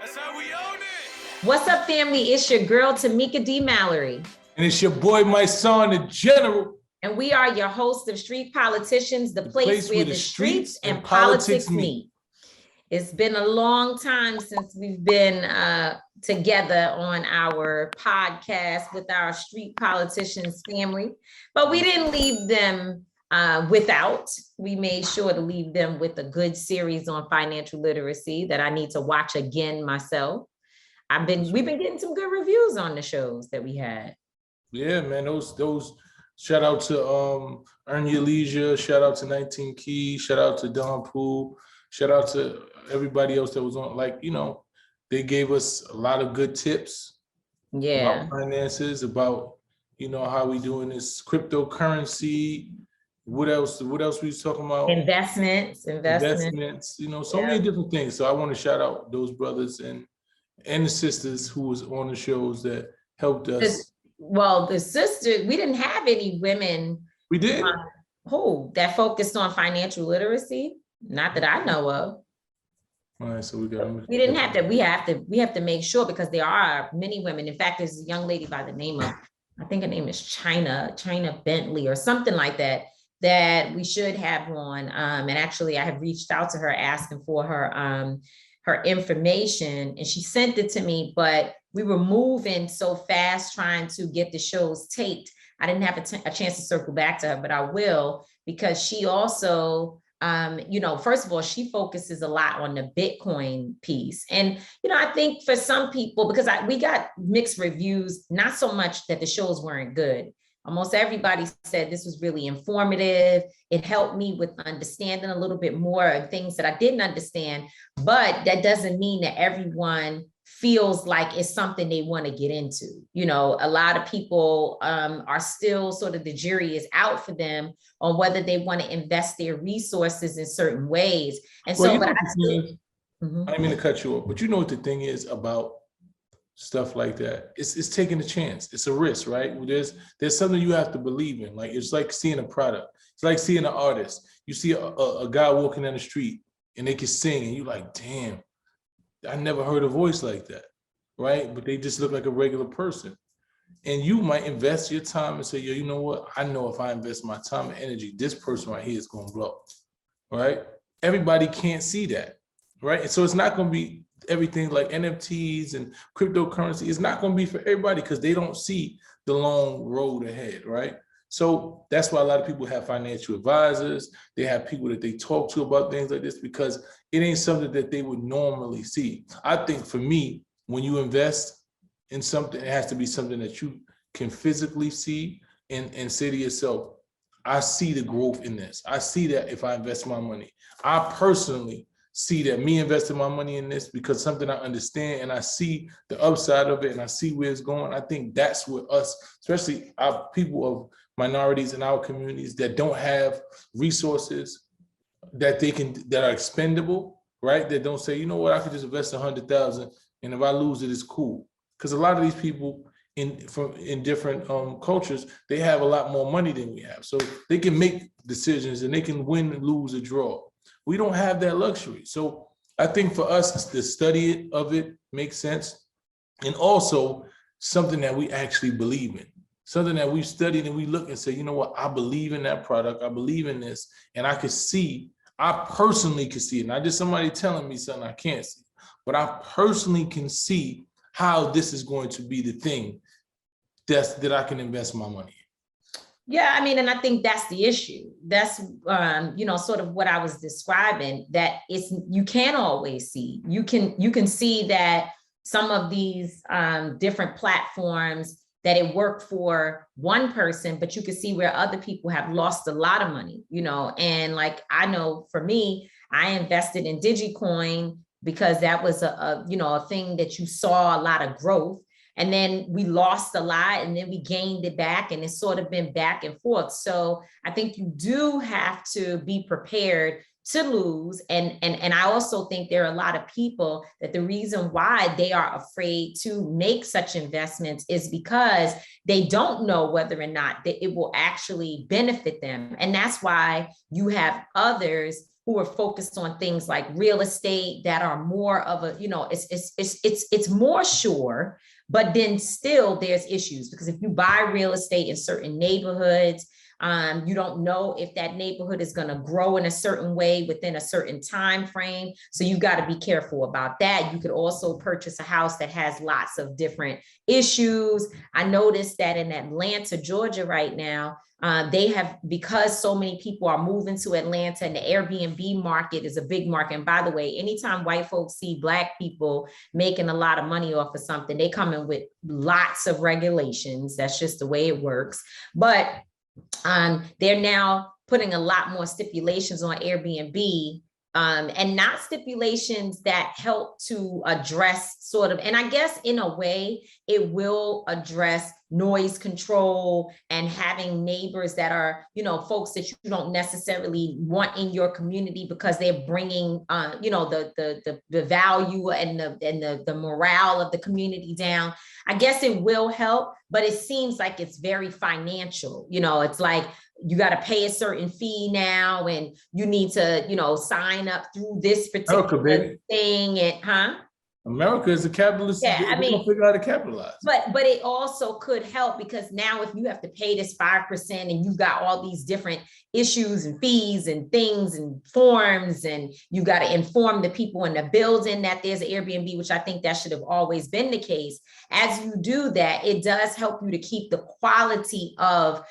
That's how we own it. What's up, family? It's your girl, Tamika D. Mallory. And it's your boy, Mysonne, the General. And we are your hosts of Street Politicians, the place where the streets and politics meet. It's been a long time since we've been together on our podcast with our Street Politicians family, but we didn't leave them without. We made sure to leave them with a good series on financial literacy that I need to watch again myself. We've been getting some good reviews on the shows that we had. Yeah, man, those shout out to Earn Your Leisure, shout out to 19 Keys, shout out to Don Poole, shout out to everybody else that was on. Like, you know, they gave us a lot of good tips about finances, about, you know, how we doing this cryptocurrency. What else we was talking about? Investments, you know, so many different things. So I want to shout out those brothers and the sisters who was on the shows that helped us. Well, the sisters, we didn't have any women. We did. That focused on financial literacy? Not that I know of. All right, so we didn't have that. We have to make sure, because there are many women. In fact, there's a young lady by the name of, I think her name is China Bentley or something like that we should have on. And actually I have reached out to her asking for her information, and she sent it to me, but we were moving so fast trying to get the shows taped. I didn't have a chance to circle back to her, but I will, because she also, you know, first of all, she focuses a lot on the Bitcoin piece. And, you know, I think for some people, because we got mixed reviews, not so much that the shows weren't good. Almost everybody said this was really informative. It helped me with understanding a little bit more of things that I didn't understand, but that doesn't mean that everyone feels like it's something they want to get into. You know, a lot of people are still sort of, the jury is out for them on whether they want to invest their resources in certain ways. And so, I didn't mean to cut you off, but you know what the thing is about stuff like that? It's taking a chance. It's a risk, right? There's something you have to believe in. Like, it's like seeing a product. It's like seeing an artist. You see a guy walking down the street and they can sing, and you're like, damn, I never heard a voice like that, right? But they just look like a regular person. And you might invest your time and say, yo, you know what? I know if I invest my time and energy, this person right here is going to blow, right? Everybody can't see that, right? And so it's not going to be everything like NFTs and cryptocurrency. It's not going to be for everybody, because they don't see the long road ahead, right? So that's why a lot of people have financial advisors. They have people that they talk to about things like this, because it ain't something that they would normally see. I think for me, when you invest in something, it has to be something that you can physically see and say to yourself, I see the growth in this. I see that if I invest my money. I personally see that me investing my money in this because something I understand, and I see the upside of it, and I see where it's going. I think that's what us, especially our people of minorities in our communities that don't have resources that are expendable, right? That don't say, you know what, I could just invest 100,000, and if I lose it, it's cool. Because a lot of these people in different cultures, they have a lot more money than we have, so they can make decisions and they can win, lose, or draw. We don't have that luxury. So I think for us, the study of it makes sense. And also something that we actually believe in, something that we've studied and we look and say, you know what, I believe in that product. I believe in this. And I personally can see it. Not just somebody telling me something I can't see, but I personally can see how this is going to be the thing that I can invest my money in. Yeah, I mean, and I think that's the issue. That's, you know, sort of what I was describing, that you can't always see. You can see that some of these different platforms, that it worked for one person, but you can see where other people have lost a lot of money, you know. And like, I know for me, I invested in Digicoin because that was a thing that you saw a lot of growth. And then we lost a lot, and then we gained it back, and it's sort of been back and forth. So I think you do have to be prepared to lose. And I also think there are a lot of people that the reason why they are afraid to make such investments is because they don't know whether or not that it will actually benefit them. And that's why you have others who are focused on things like real estate that are more of a, it's more sure, but then still there's issues, because if you buy real estate in certain neighborhoods, you don't know if that neighborhood is going to grow in a certain way within a certain time frame. So you've got to be careful about that. You could also purchase a house that has lots of different issues. I noticed that in Atlanta, Georgia right now, they have, because so many people are moving to Atlanta, and the Airbnb market is a big market. And by the way, anytime white folks see Black people making a lot of money off of something, they come in with lots of regulations. That's just the way it works. But they're now putting a lot more stipulations on Airbnb, and not stipulations that help to address sort of, and I guess in a way it will address noise control and having neighbors that are, folks that you don't necessarily want in your community because they're bringing, the value and the morale of the community down. I guess it will help, but it seems like it's very financial. It's like, you got to pay a certain fee now, and you need to, sign up through this particular thing. And America is a capitalist. Yeah, I mean, figure out how to capitalize. But it also could help, because now if you have to pay this 5% and you've got all these different issues and fees and things and forms, and you got to inform the people in the building that there's an Airbnb, which I think that should have always been the case. As you do that, it does help you to keep the quality of,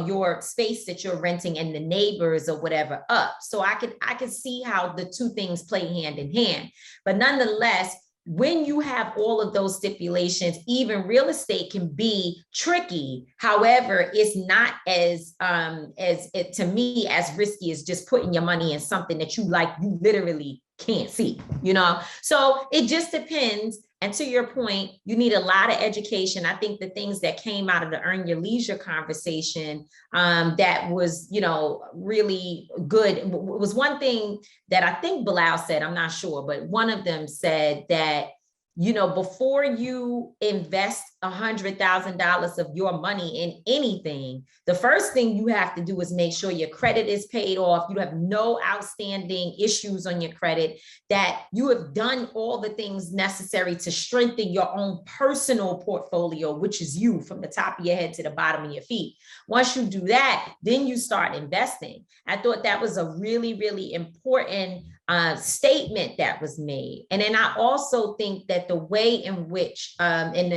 your space that you're renting and the neighbors or whatever up. So I could see how the two things play hand in hand. But nonetheless, when you have all of those stipulations, even real estate can be tricky. However, it's not as to me, as risky as just putting your money in something that you literally can't see, So it just depends. And to your point, you need a lot of education. I think the things that came out of the Earn Your Leisure conversation, that was, really good. It was one thing that I think Bilal said, I'm not sure, but one of them said that, before you invest $100,000 of your money in anything, the first thing you have to do is make sure your credit is paid off. You have no outstanding issues on your credit, that you have done all the things necessary to strengthen your own personal portfolio, which is you, from the top of your head to the bottom of your feet. Once you do that, then you start investing. I thought that was a really, really important statement that was made. And then I also think that the way in which, in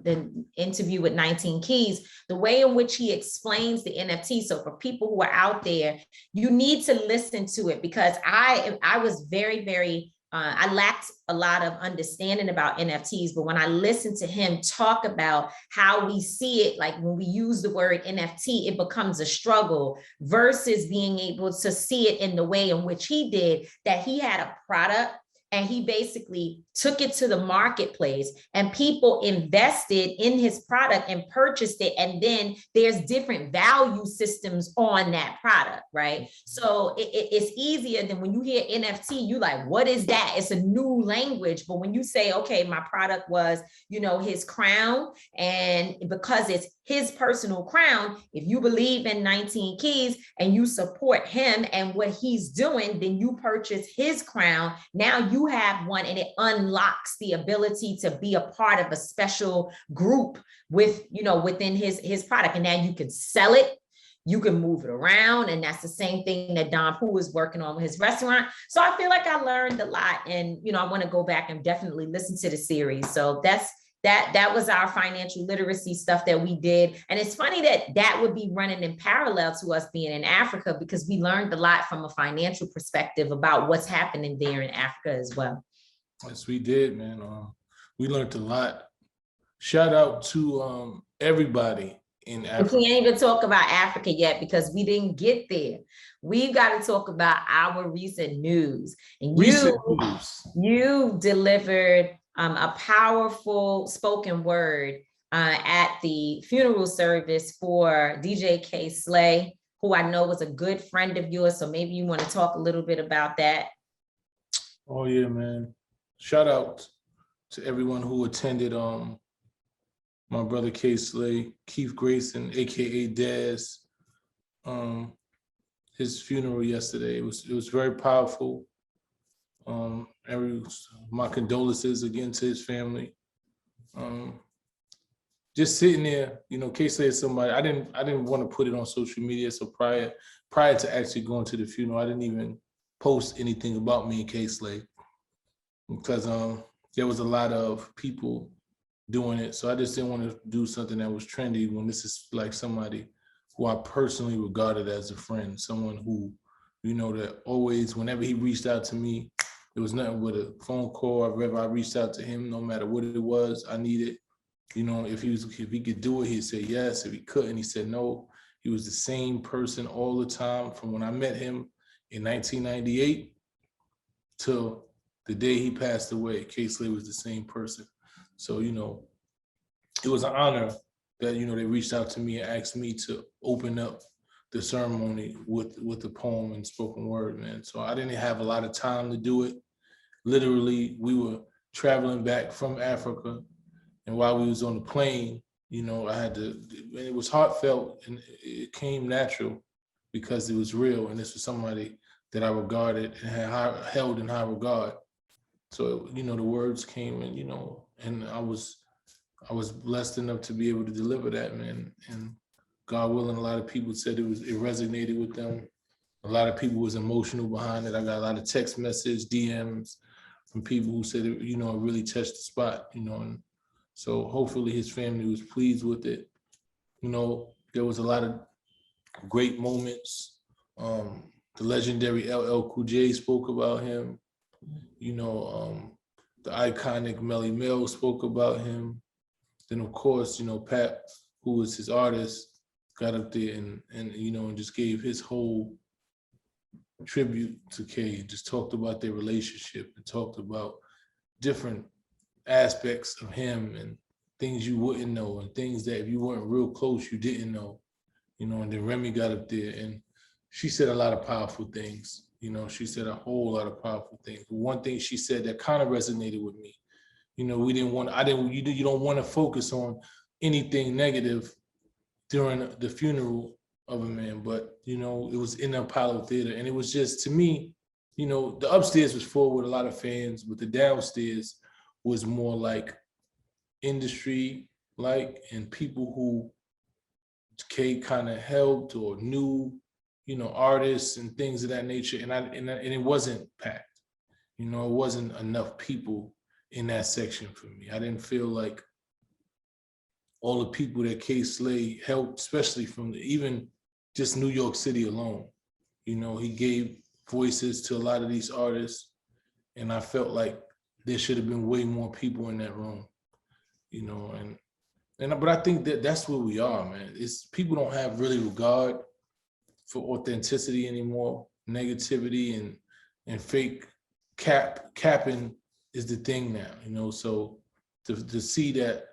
the interview with 19 Keys, the way in which he explains the NFT. So for people who are out there, you need to listen to it, because I was very, very, I lacked a lot of understanding about NFTs, but when I listened to him talk about how we see it, like when we use the word NFT, it becomes a struggle, versus being able to see it in the way in which he did, that he had a product and he basically took it to the marketplace and people invested in his product and purchased it. And then there's different value systems on that product, right? So it's easier than when you hear NFT, you like, what is that? It's a new language. But when you say, okay, my product was, his crown, and because it's his personal crown, if you believe in 19 Keys and you support him and what he's doing, then you purchase his crown. Now you have one, and it unlocks the ability to be a part of a special group with, within his product. And now you can sell it, you can move it around. And that's the same thing that Don Pooh is working on with his restaurant. So I feel like I learned a lot, and, I want to go back and definitely listen to the series. So that was our financial literacy stuff that we did. And it's funny that would be running in parallel to us being in Africa, because we learned a lot from a financial perspective about what's happening there in Africa as well. Yes, we did, man. We learned a lot. Shout out to everybody in Africa. We can't even talk about Africa yet, because we didn't get there. We've got to talk about our recent news. And you delivered a powerful spoken word at the funeral service for DJ K Slay, who I know was a good friend of yours. So maybe you want to talk a little bit about that. Oh yeah, man. Shout out to everyone who attended. My brother K Slay, Keith Grayson, aka Daz, his funeral yesterday. It was very powerful. My condolences again to his family. Just sitting there, you know, K Slay is somebody I didn't want to put it on social media. So prior to actually going to the funeral, I didn't even post anything about me and K Slay because there was a lot of people doing it. So I just didn't want to do something that was trendy when this is like somebody who I personally regarded as a friend, someone who, you know, that always, whenever he reached out to me, it was nothing but a phone call. Whenever I reached out to him, no matter what it was I needed, you know, if he could do it, he'd say yes. If he couldn't, he said no. He was the same person all the time from when I met him in 1998 till the day he passed away. K Slay was the same person. So, you know, it was an honor that, you know, they reached out to me and asked me to open up the ceremony with the poem and spoken word, man. So I didn't have a lot of time to do it. Literally, we were traveling back from Africa, and while we was on the plane, you know, I had to, and it was heartfelt and it came natural because it was real, and this was somebody that I regarded and had held in high regard. So, you know, the words came and, you know, and I was blessed enough to be able to deliver that, man. And God willing, a lot of people said it resonated with them. A lot of people was emotional behind it. I got a lot of text message, DMs from people who said, it, you know, it really touched the spot, you know. And so hopefully his family was pleased with it. You know, there was a lot of great moments. The legendary LL Cool J spoke about him. You know, the iconic Melly Mel spoke about him. Then of course, you know, Pat, who was his artist, got up there and you know, and just gave his whole tribute to K, just talked about their relationship and talked about different aspects of him and things you wouldn't know and things that if you weren't real close, you didn't know, you know. And then Remy got up there and she said a lot of powerful things. You know, she said a whole lot of powerful things. One thing she said that kind of resonated with me, you know, you don't want to focus on anything negative during the funeral of a man, but, you know, it was in the Apollo Theater. And it was just, to me, you know, the upstairs was full with a lot of fans, but the downstairs was more like industry, like, and people who K kind of helped or knew, you know, artists and things of that nature. And it wasn't packed. You know, it wasn't enough people in that section for me. I didn't feel like all the people that K Slay helped, especially from even just New York City alone. You know, he gave voices to a lot of these artists, and I felt like there should have been way more people in that room. You know, but I think that's where we are, man. It's people don't have really regard for authenticity anymore. Negativity and fake capping is the thing now, you know. So to see that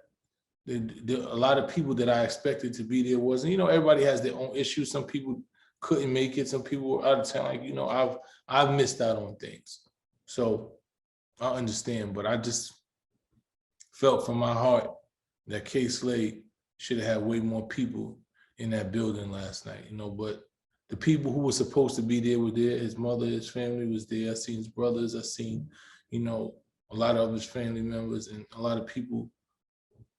a lot of people that I expected to be there wasn't, you know, everybody has their own issues. Some people couldn't make it. Some people were out of town. Like, you know, I've missed out on things. So I understand, but I just felt from my heart that K Slay should have had way more people in that building last night, you know. But the people who were supposed to be there were there. His mother, his family was there. I seen his brothers. I seen, you know, a lot of his family members and a lot of people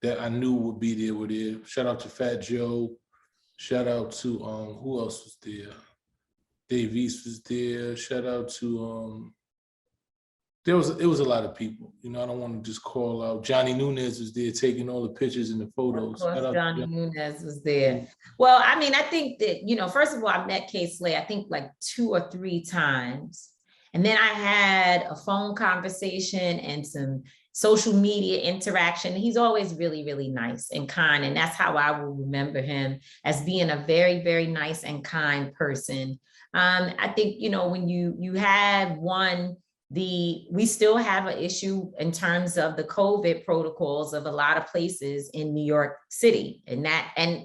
that I knew would be there were there. Shout out to Fat Joe. Shout out to who else was there? Dave East was there. Shout out to it was a lot of people. You know, I don't want to just call out. Johnny Nunez was there taking all the pictures and the photos. Of course, Johnny Nunez was there. Well, I mean, I think that, you know, first of all, I met K Slay, I think like 2 or 3 times. And then I had a phone conversation and some social media interaction. He's always really, really nice and kind. And that's how I will remember him, as being a very, very nice and kind person. I think, you know, when you have we still have an issue in terms of the COVID protocols of a lot of places in New York City and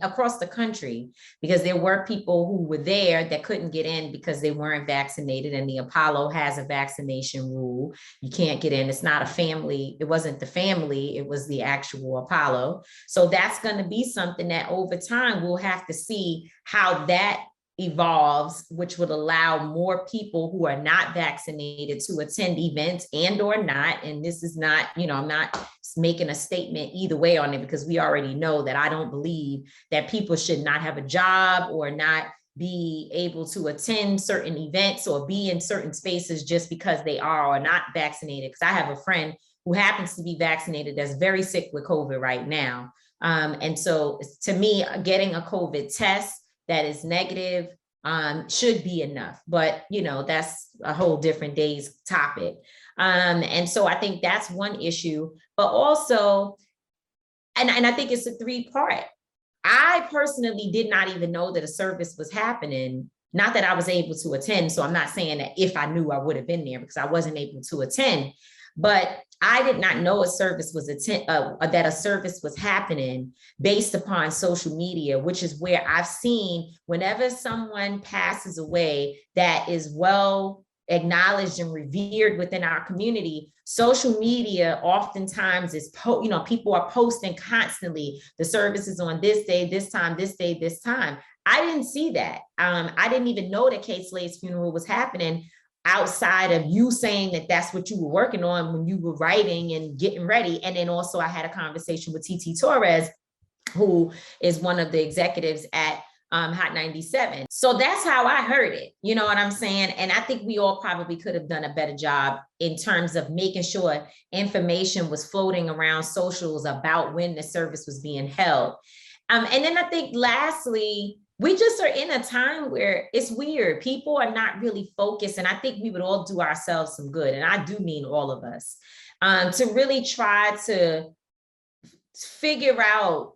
across the country, because there were people who were there that couldn't get in because they weren't vaccinated. And the Apollo has a vaccination rule. You can't get in. It's not a family. It wasn't the family. It was the actual Apollo. So that's going to be something that over time we'll have to see how that evolves, which would allow more people who are not vaccinated to attend events and or not. And this is not, I'm not making a statement either way on it, because we already know that I don't believe that people should not have a job or not be able to attend certain events or be in certain spaces just because they are or not vaccinated. Because I have a friend who happens to be vaccinated that's very sick with COVID right now. And so to me, getting a COVID test that is negative should be enough, but that's a whole different day's topic. And so I think that's one issue, but also, and I think it's a 3-part. I personally did not even know that a service was happening. Not that I was able to attend. So I'm not saying that if I knew I would have been there, because I wasn't able to attend, but I did not know a service was that a service was happening based upon social media, which is where I've seen whenever someone passes away that is well acknowledged and revered within our community, social media oftentimes is people are posting constantly, the service is on this day, this time, this day, this time. I didn't see that. I didn't even know that Kate Slade's funeral was happening outside of you saying that that's what you were working on when you were writing and getting ready. And then also I had a conversation with TT Torres, who is one of the executives at Hot 97. So that's how I heard it. You know what I'm saying? And I think we all probably could have done a better job in terms of making sure information was floating around socials about when the service was being held. And then I think lastly, we just are in a time where it's weird. People are not really focused. And I think we would all do ourselves some good. And I do mean all of us, to really try to figure out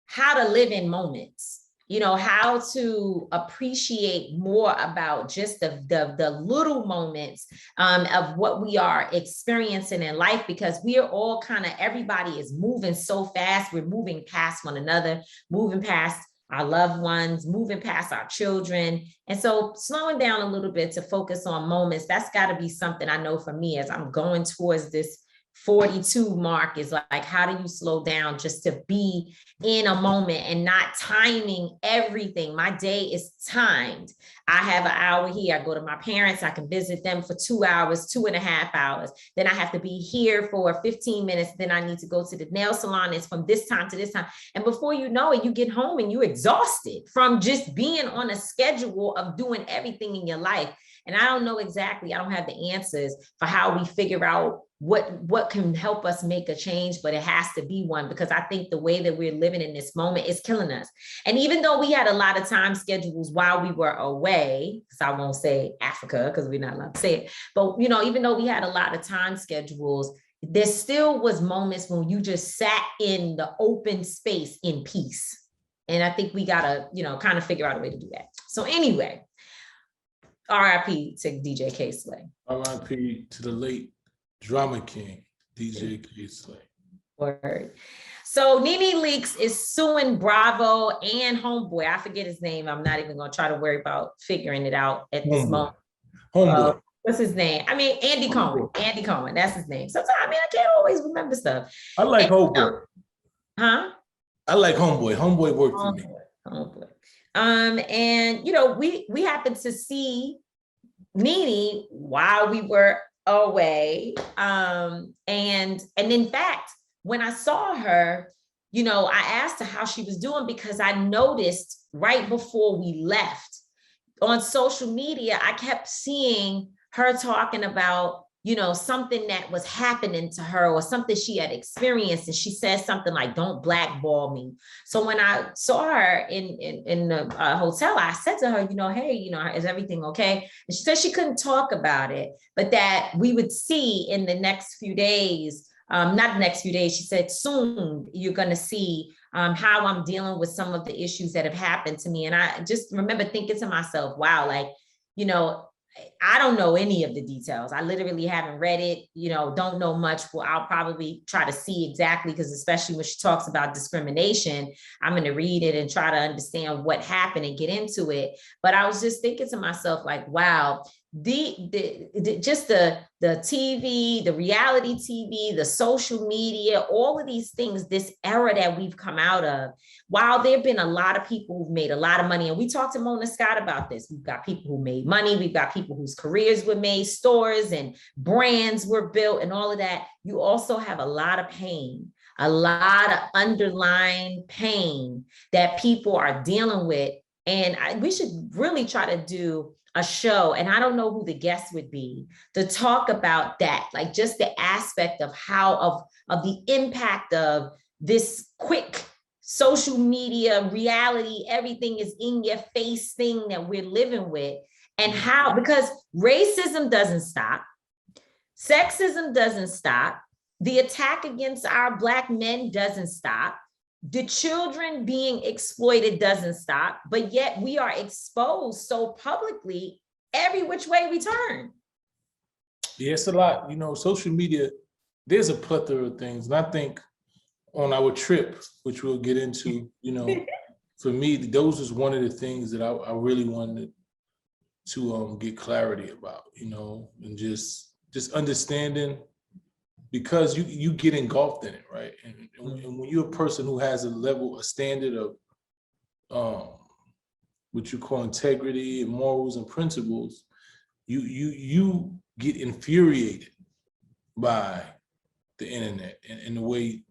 how to live in moments, how to appreciate more about just the little moments of what we are experiencing in life, because we are all everybody is moving so fast. We're moving past one another, moving past our loved ones, moving past our children. And so slowing down a little bit to focus on moments, that's got to be something I know for me as I'm going towards this 42 mark, is like, how do you slow down just to be in a moment and not timing everything? My day is timed. I have an hour here. I go to my parents. I can visit them for 2 hours, 2.5 hours. Then I have to be here for 15 minutes. Then I need to go to the nail salon. It's from this time to this time. And before you know it, you get home and you're exhausted from just being on a schedule of doing everything in your life. And I don't know exactly, I don't have the answers for how we figure out what can help us make a change, but it has to be one, because I think the way that we're living in this moment is killing us. And even though we had a lot of time schedules while we were away, because I won't say Africa because we're not allowed to say it, but even though we had a lot of time schedules, there still was moments when you just sat in the open space in peace. And I think we gotta, kind of figure out a way to do that. So anyway, RIP to DJ K. Slay. RIP to the late drama king, DJ K. Slay. Word. So Nene Leakes is suing Bravo and Homeboy. I forget his name. I'm not even going to try to worry about figuring it out at this moment. Homeboy. What's his name? Andy Cohen. Andy Cohen. That's his name. Sometimes, I can't always remember stuff. I like Homeboy. Huh? I like Homeboy. Homeboy worked for me. Homeboy. And we happened to see Nene while we were away. And in fact, when I saw her, I asked her how she was doing, because I noticed right before we left on social media, I kept seeing her talking about, something that was happening to her or something she had experienced. And she said something like, "Don't blackball me." So when I saw her in the hotel, I said to her, "Hey, is everything okay?" And she said she couldn't talk about it, but that we would see in the next few days, not the next few days, she said, soon you're going to see how I'm dealing with some of the issues that have happened to me. And I just remember thinking to myself, wow, I don't know any of the details. I literally haven't read it, don't know much. Well, I'll probably try to see exactly, because especially when she talks about discrimination, I'm going to read it and try to understand what happened and get into it. But I was just thinking to myself, like, wow, just the TV, the reality TV, the social media, all of these things, this era that we've come out of, while there have been a lot of people who've made a lot of money, and we talked to Mona Scott about this, we've got people who made money, we've got people whose careers were made, stores and brands were built and all of that. You also have a lot of pain, a lot of underlying pain that people are dealing with. And we should really try to do a show, and I don't know who the guest would be, to talk about that, like just the aspect of how of the impact of this quick social media reality, everything is in your face thing that we're living with, and how, because racism doesn't stop, sexism doesn't stop, the attack against our Black men doesn't stop, the children being exploited doesn't stop, but yet we are exposed so publicly every which way we turn. Yeah, it's a lot. Social media, there's a plethora of things. And I think on our trip, which we'll get into, for me, those was one of the things that I really wanted to get clarity about, and just understanding, because you get engulfed in it, right? And when you're a person who has a standard of what you call integrity and morals and principles, you get infuriated by the internet and the way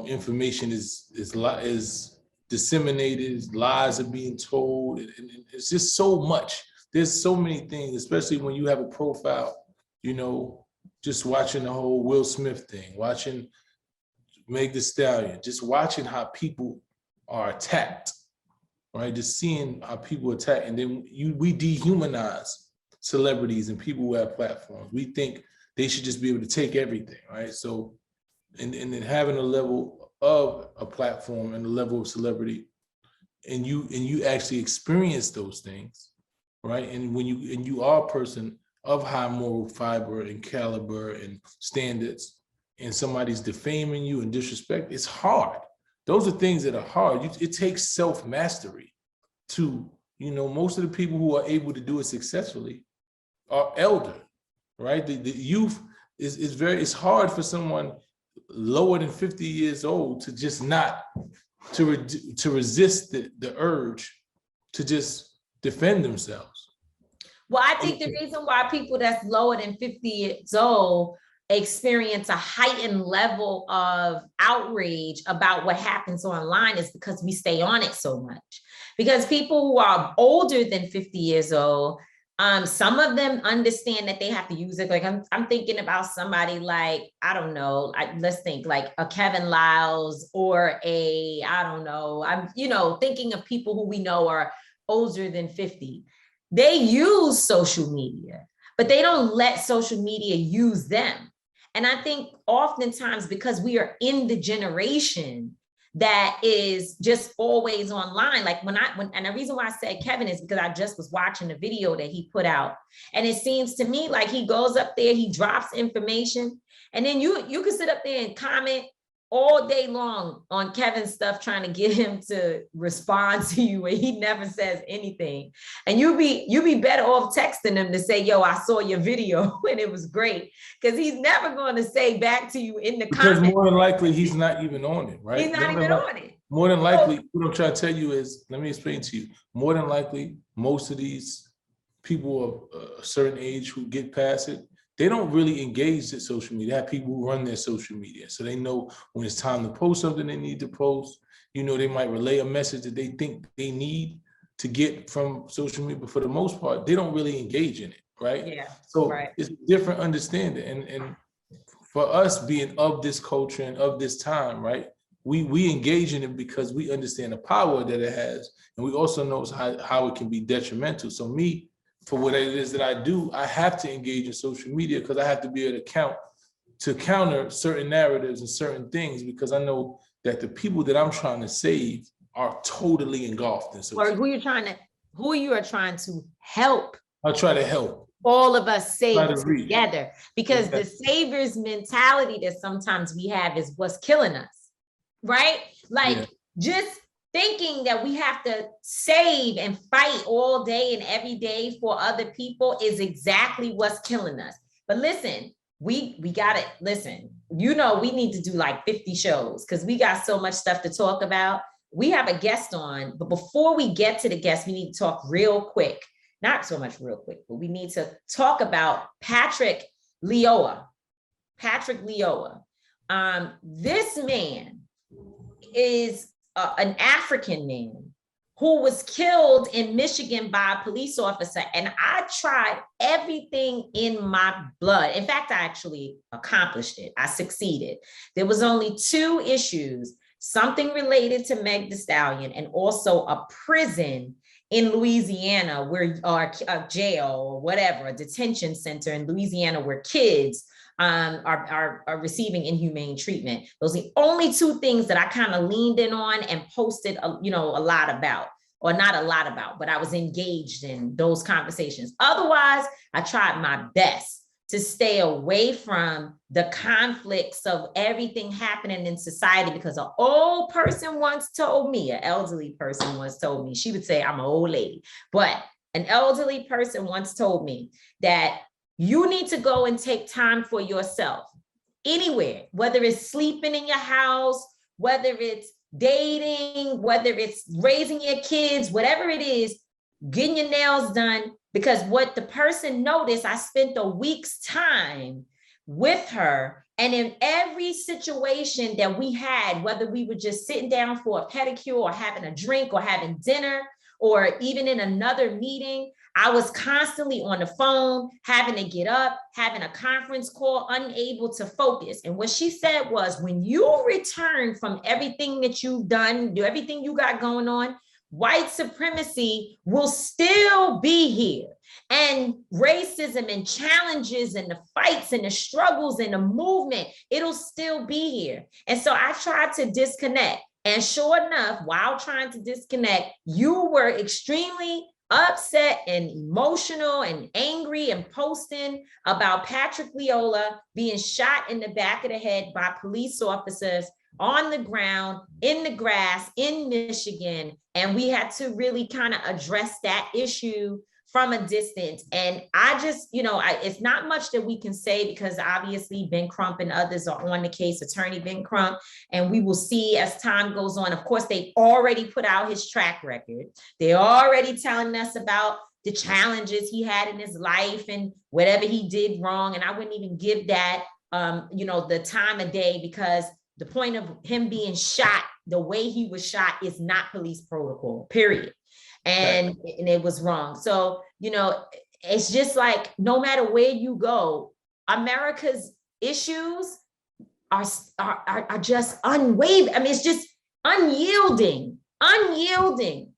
information is disseminated, lies are being told, and it's just so much. There's so many things, especially when you have a profile, just watching the whole Will Smith thing, watching Meg Thee Stallion, just watching how people are attacked, right? Just seeing how people attack, and then we dehumanize celebrities and people who have platforms. We think they should just be able to take everything, right? So, and then having a level of a platform and a level of celebrity, and you actually experience those things, right? And when you are a person of high moral fiber and caliber and standards, and somebody's defaming you and disrespect, it's hard. Those are things that are hard. It takes self-mastery to, most of the people who are able to do it successfully are elder, right? The youth it's hard for someone lower than 50 years old to just not, to resist the urge to just defend themselves. Well, I think the reason why people that's lower than 50 years old experience a heightened level of outrage about what happens online is because we stay on it so much. Because people who are older than 50 years old, some of them understand that they have to use it. Like I'm thinking about somebody like, I don't know, let's think like a Kevin Lyles or I'm thinking of people who we know are older than 50. They use social media, but they don't let social media use them. And I think oftentimes because we are in the generation that is just always online, like and the reason why I said Kevin is because I just was watching a video that he put out, and it seems to me like he goes up there, he drops information, and then you can sit up there and comment all day long on Kevin's stuff, trying to get him to respond to you, and he never says anything. And you be better off texting him to say, yo, I saw your video and it was great. Because he's never going to say back to you in the comments. Because more than likely, he's not even on it, right? He's not even on it. More than likely, what I'm trying to tell you is, let me explain to you, more than likely, most of these people of a certain age who get past it, they don't really engage with social media. They have people who run their social media. So they know when it's time to post something they need to post. They might relay a message that they think they need to get from social media, but for the most part, they don't really engage in it, right? Yeah. So right. It's a different understanding. And for us being of this culture and of this time, right, we engage in it because we understand the power that it has. And we also know how it can be detrimental. So me, for what it is that I do, I have to engage in social media because I have to be able to counter certain narratives and certain things, because I know that the people that I'm trying to save are totally engulfed in social media. Or who you are trying to help. I'll try to help. All of us save together, because the saviors mentality that sometimes we have is what's killing us, right? Like just thinking that we have to save and fight all day and every day for other people is exactly what's killing us. But listen, we got to listen, we need to do like 50 shows because we got so much stuff to talk about. We have a guest on, but before we get to the guest, we need to talk real quick. Not so much real quick, but we need to talk about Patrick Lyoya. This man is an African man who was killed in Michigan by a police officer. And I tried everything in my blood. In fact, I actually accomplished it. I succeeded. There was only 2 issues, something related to Meg Thee Stallion and also a prison in Louisiana where, or a jail or whatever, a detention center in Louisiana where kids are receiving inhumane treatment. Those are the only 2 things that I kind of leaned in on and posted, a lot about, or not a lot about, but I was engaged in those conversations. Otherwise, I tried my best to stay away from the conflicts of everything happening in society, because an old person once told me, an elderly person once told me, she would say, I'm an old lady, but an elderly person once told me that you need to go and take time for yourself anywhere, whether it's sleeping in your house, whether it's dating, whether it's raising your kids, whatever it is, getting your nails done. Because what the person noticed, I spent a week's time with her. And in every situation that we had, whether we were just sitting down for a pedicure or having a drink or having dinner, or even in another meeting, I was constantly on the phone, having to get up, having a conference call, unable to focus. And what she said was, when you return from everything that you've done, do everything you got going on, white supremacy will still be here. And racism and challenges and the fights and the struggles and the movement, it'll still be here. And so I tried to disconnect. And sure enough, while trying to disconnect, you were extremely upset and emotional and angry and posting about Patrick Lyoya being shot in the back of the head by police officers on the ground, in the grass, in Michigan. And we had to really kind of address that issue from a distance. And I just, it's not much that we can say, because obviously Ben Crump and others are on the case, attorney Ben Crump, and we will see as time goes on. Of course, they already put out his track record. They're already telling us about the challenges he had in his life and whatever he did wrong. And I wouldn't even give that, the time of day, because the point of him being shot, the way he was shot, is not police protocol, period. And it was wrong. So, it's just like, no matter where you go, America's issues are just unwavering. I mean, it's just unyielding.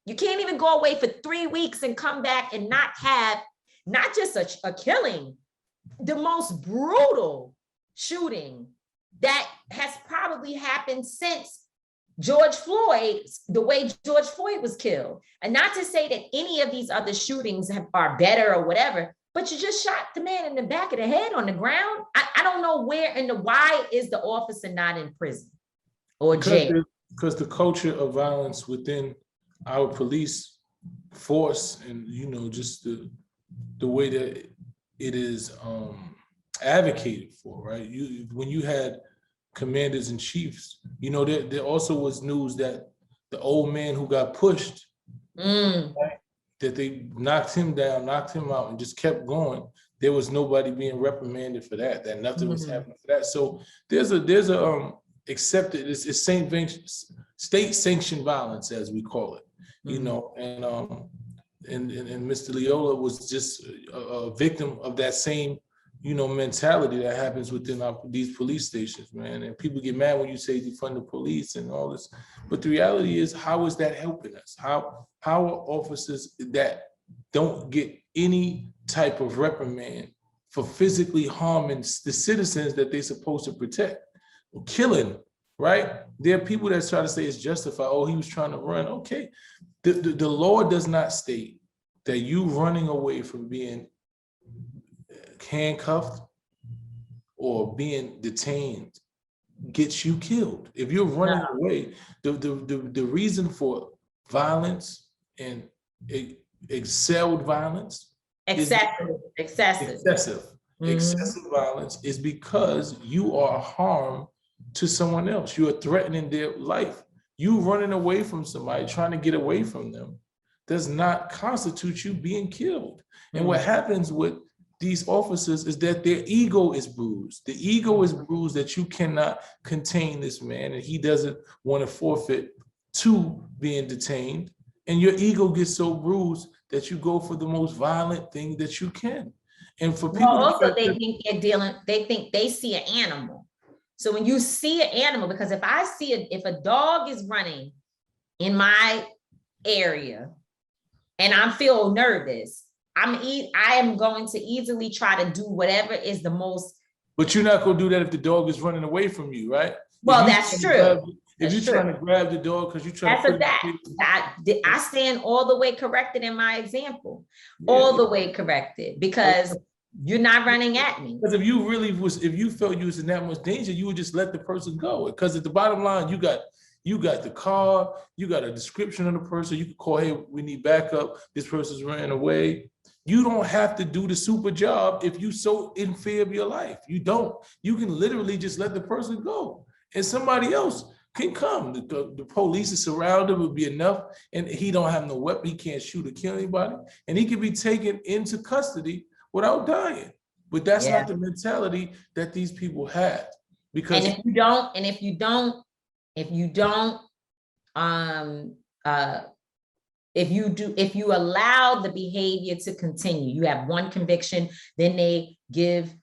You can't even go away for 3 weeks and come back and not have, not just a killing, the most brutal shooting that has probably happened since George Floyd, the way George Floyd was killed. And not to say that any of these other shootings are better or whatever, but you just shot the man in the back of the head on the ground. I don't know where and why is the officer not in prison or jail? Because the culture of violence within our police force, and just the way that it is advocated for, right? When you had commanders and chiefs, there also was news that the old man who got pushed, right, that they knocked him down, knocked him out, and just kept going. There was nobody being reprimanded for that. That nothing was happening for that. So there's a accepted, it's state sanctioned violence, as we call it, and Mr. Lyoya was just a victim of that same mentality that happens within these police stations, man. And people get mad when you say defund the police and all this, but the reality is, how is that helping us? How are officers that don't get any type of reprimand for physically harming the citizens that they're supposed to protect, or killing, right? There are people that try to say it's justified. Oh, he was trying to run. Okay, the law does not state that you running away from being handcuffed or being detained gets you killed. If you're running away, the reason for violence and excelled violence, excessive violence is because you are harm to someone else. You are threatening their life. You running away from somebody, trying to get away from them, does not constitute you being killed. And what happens with these officers is that their ego is bruised. The ego is bruised that you cannot contain this man, and he doesn't want to forfeit to being detained. And your ego gets so bruised that you go for the most violent thing that you can. And for people, also they think they're dealing, they think they see an animal. So when you see an animal, because if I see if a dog is running in my area and I feel nervous, I am going to easily try to do whatever is the most. But you're not going to do that if the dog is running away from you, right? Well, that's true. If you're trying to grab the dog because you're trying to that. I stand all the way corrected in my example, all the way corrected, because you're not running at me. Because if you felt you was in that much danger, you would just let the person go. Because at the bottom line, you got the car, you got a description of the person. You can call, hey, we need backup. This person's running away. You don't have to do the super job if you so in fear of your life. You don't. You can literally just let the person go, and somebody else can come. The police is surrounded, would be enough, and he don't have no weapon. He can't shoot or kill anybody, and he can be taken into custody without dying. But that's not the mentality that these people have. Because if you allow the behavior to continue, you have one conviction, then they give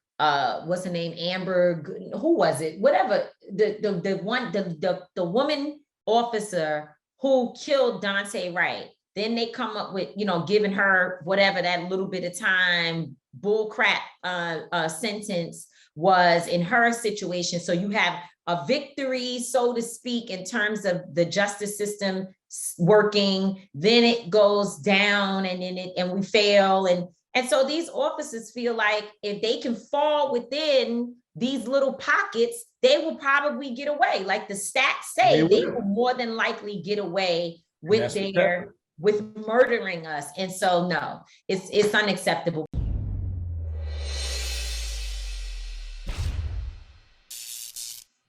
what's the name, Amber, who was it, whatever, the woman officer who killed Dante Wright, then they come up with, giving her whatever that little bit of time bull crap sentence was in her situation. So you have a victory, so to speak, in terms of the justice system working, then it goes down, and we fail. And so these officers feel like if they can fall within these little pockets, they will probably get away. Like the stats say, they will more than likely get away with murdering us. And so no, it's unacceptable.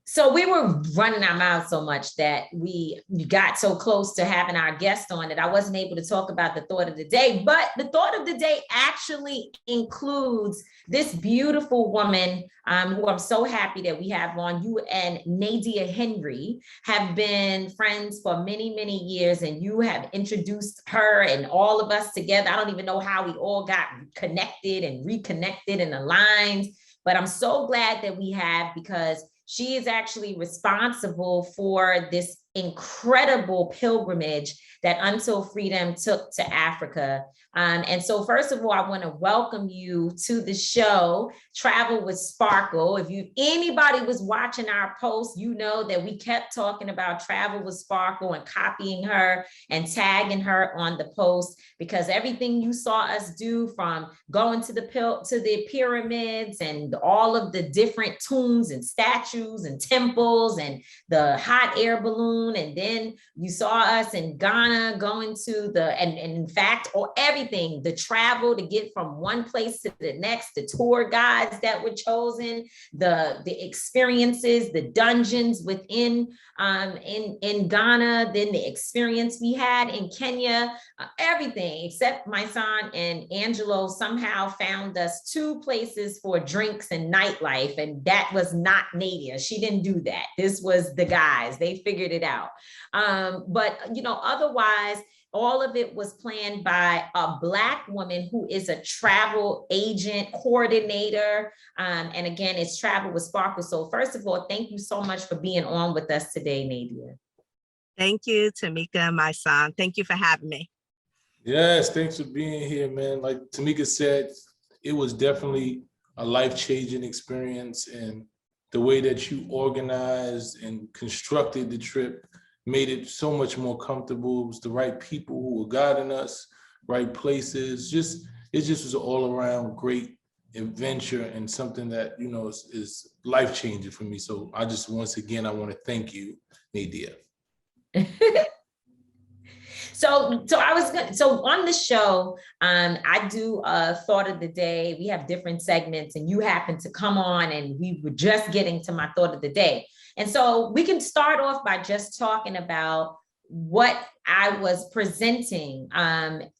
So we were running our mouths so much that we got so close to having our guest on that I wasn't able to talk about the thought of the day. But the thought of the day actually includes this beautiful woman who I'm so happy that we have on. You and Nadia Henry have been friends for many, many years, and you have introduced her and all of us together. I don't even know how we all got connected and reconnected and aligned, but I'm so glad that we have, because she is actually responsible for this incredible pilgrimage that Until Freedom took to Africa. And so first of all, I want to welcome you to the show, Travel with Sparkle. If anybody was watching our post, you know that we kept talking about Travel with Sparkle and copying her and tagging her on the post, because everything you saw us do, from going to the pyramids and all of the different tombs and statues and temples and the hot air balloon, and then you saw us in Ghana going to and in fact, everything, the travel to get from one place to the next, the tour guides that were chosen, the experiences, the dungeons within in Ghana, then the experience we had in Kenya, everything except Mysonne and Angelo somehow found us 2 places for drinks and nightlife, and that was not Nadia. She didn't do that. This was the guys. They figured it out. But otherwise, all of it was planned by a Black woman who is a travel agent coordinator. And again, it's Travel with Sparkle. So first of all, thank you so much for being on with us today, Nadia. Thank you, Tamika and Mysonne. Thank you for having me. Yes, thanks for being here, man. Like Tamika said, it was definitely a life-changing experience, and the way that you organized and constructed the trip made it so much more comfortable. It was the right people who were guiding us, right places. It just was an all-around great adventure and something that, you know, is life-changing for me. So I just, once again, I want to thank you, Nadia. So on the show, I do a thought of the day. We have different segments, and you happen to come on, and we were just getting to my thought of the day. And so we can start off by just talking about what I was presenting.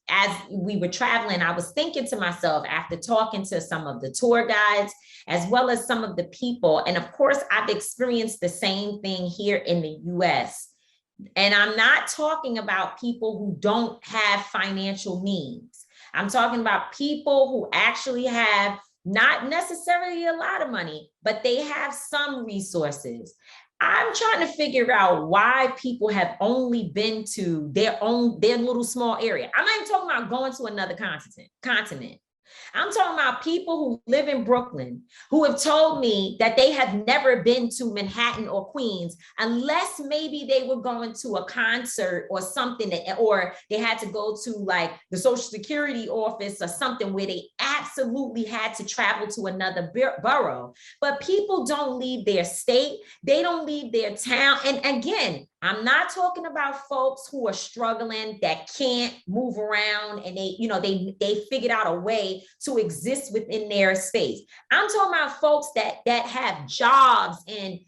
As we were traveling, I was thinking to myself, after talking to some of the tour guides, as well as some of the people, and of course, I've experienced the same thing here in the US. And I'm not talking about people who don't have financial means. I'm talking about people who actually have not necessarily a lot of money, but they have some resources. I'm trying to figure out why people have only been to their little small area. I'm not even talking about going to another continent. I'm talking about people who live in Brooklyn who have told me that they have never been to Manhattan or Queens unless maybe they were going to a concert or something, or they had to go to like the Social Security office or something where they absolutely had to travel to another borough. But people don't leave their state. They don't leave their town. And again, I'm not talking about folks who are struggling, that can't move around, and they figured out a way to exist within their space. I'm talking about folks that have jobs and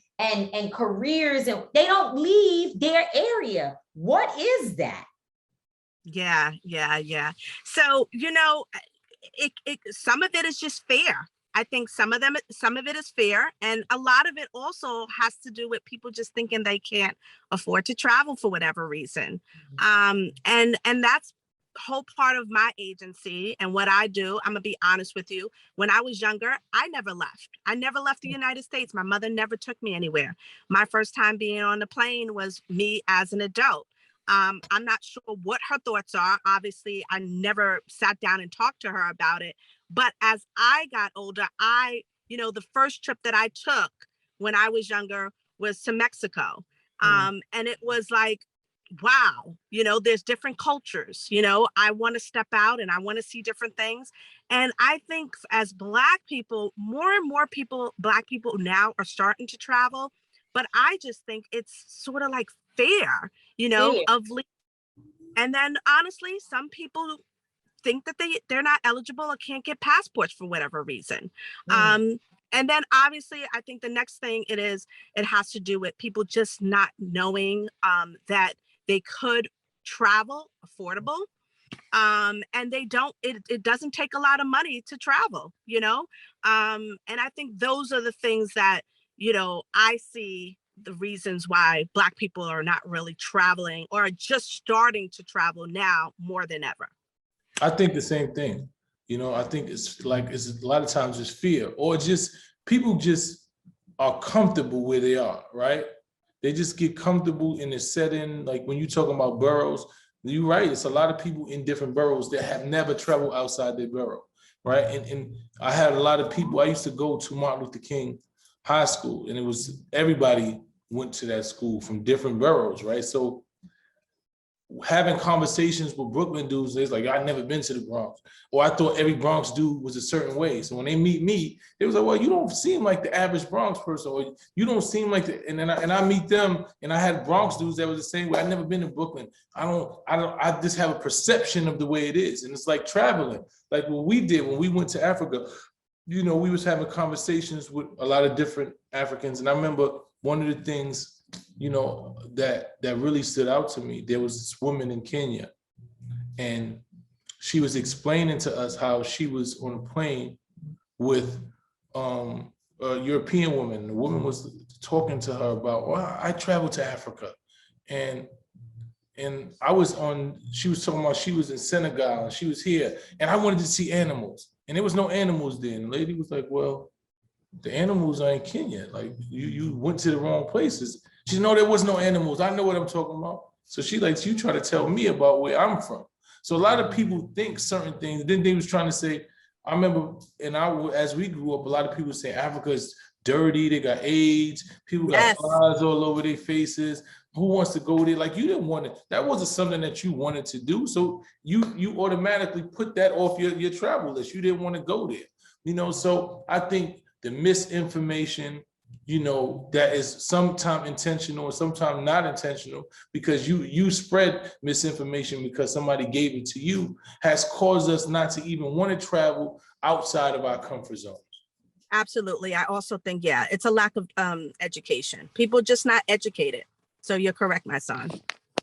careers, and they don't leave their area. What is that? Yeah. So, some of it is just fair. I think some of it is fair. And a lot of it also has to do with people just thinking they can't afford to travel for whatever reason. And that's whole part of my agency and what I do. I'm gonna be honest with you. When I was younger, I never left. I never left the United States. My mother never took me anywhere. My first time being on the plane was me as an adult. I'm not sure what her thoughts are. Obviously, I never sat down and talked to her about it. But as I got older, the first trip that I took when I was younger was to Mexico. And it was like, wow, there's different cultures. I want to step out and I want to see different things. And I think as Black people, more and more Black people now are starting to travel. But I just think it's sort of like fair, and then honestly, some people think that they're not eligible or can't get passports for whatever reason. And then obviously, I think the next thing it has to do with people just not knowing that they could travel affordable. And it doesn't take a lot of money to travel, and I think those are the things that, I see the reasons why Black people are not really traveling or are just starting to travel now more than ever. I think the same thing. I think it's a lot of times it's fear, or just people just are comfortable where they are, right? They just get comfortable in the setting. Like when you're talking about boroughs, you're right. It's a lot of people in different boroughs that have never traveled outside their borough, right? And I had a lot of people. I used to go to Martin Luther King High School, and it was everybody went to that school from different boroughs, right? So having conversations with Brooklyn dudes, it's like, I've never been to the Bronx, or I thought every Bronx dude was a certain way. So when they meet me, it was like, well, you don't seem like the average Bronx person, or you don't seem like and I meet them, and I had Bronx dudes that was the same way. I've never been to Brooklyn. I just have a perception of the way it is. And it's like traveling, like what we did when we went to Africa. We was having conversations with a lot of different Africans. And I remember one of the things, that really stood out to me. There was this woman in Kenya, and she was explaining to us how she was on a plane with a European woman. The woman was talking to her about, well, I traveled to Africa, and she was talking about she was in Senegal and she was here, and I wanted to see animals, and there was no animals there. And the lady was like, well, the animals are in Kenya. Like you went to the wrong places. She said, no, there was no animals. I know what I'm talking about. So you try to tell me about where I'm from. So a lot of people think certain things. Then they was trying to say, I remember, as we grew up, a lot of people say Africa is dirty. They got AIDS. People got flies all over their faces. Who wants to go there? Like you didn't want it. That wasn't something that you wanted to do. So you automatically put that off your travel list. You didn't want to go there. So I think the misinformation, that is sometimes intentional or sometimes not intentional, because you spread misinformation because somebody gave it to you, has caused us not to even want to travel outside of our comfort zone. Absolutely. I also think, yeah, it's a lack of education. People just not educated. So you're correct, my son.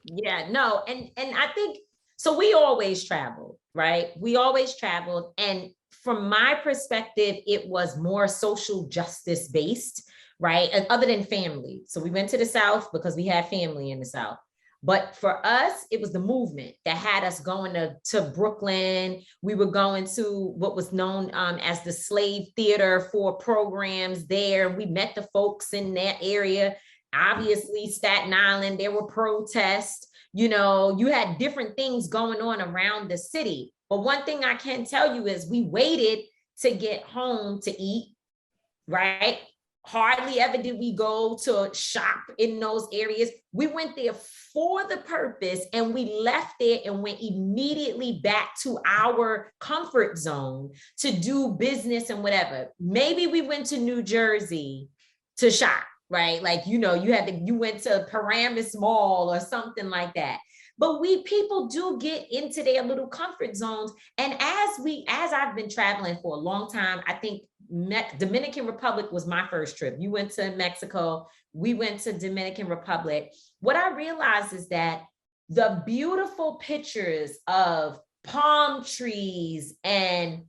Yeah, no, and I think so. We always traveled, right? We always traveled, and from my perspective, it was more social justice based, right? And other than family. So we went to the South because we had family in the South. But for us, it was the movement that had us going to Brooklyn. We were going to what was known as the Slave Theater for programs there. We met the folks in that area. Obviously, Staten Island, there were protests. You had different things going on around the city. But one thing I can tell you is we waited to get home to eat, right? Hardly ever did we go to shop in those areas. We went there for the purpose, and we left there and went immediately back to our comfort zone to do business and whatever. Maybe we went to New Jersey to shop, right? Like, you went to Paramus Mall or something like that. But people do get into their little comfort zones. And as I've been traveling for a long time, I think Dominican Republic was my first trip. You went to Mexico, we went to Dominican Republic. What I realized is that the beautiful pictures of palm trees and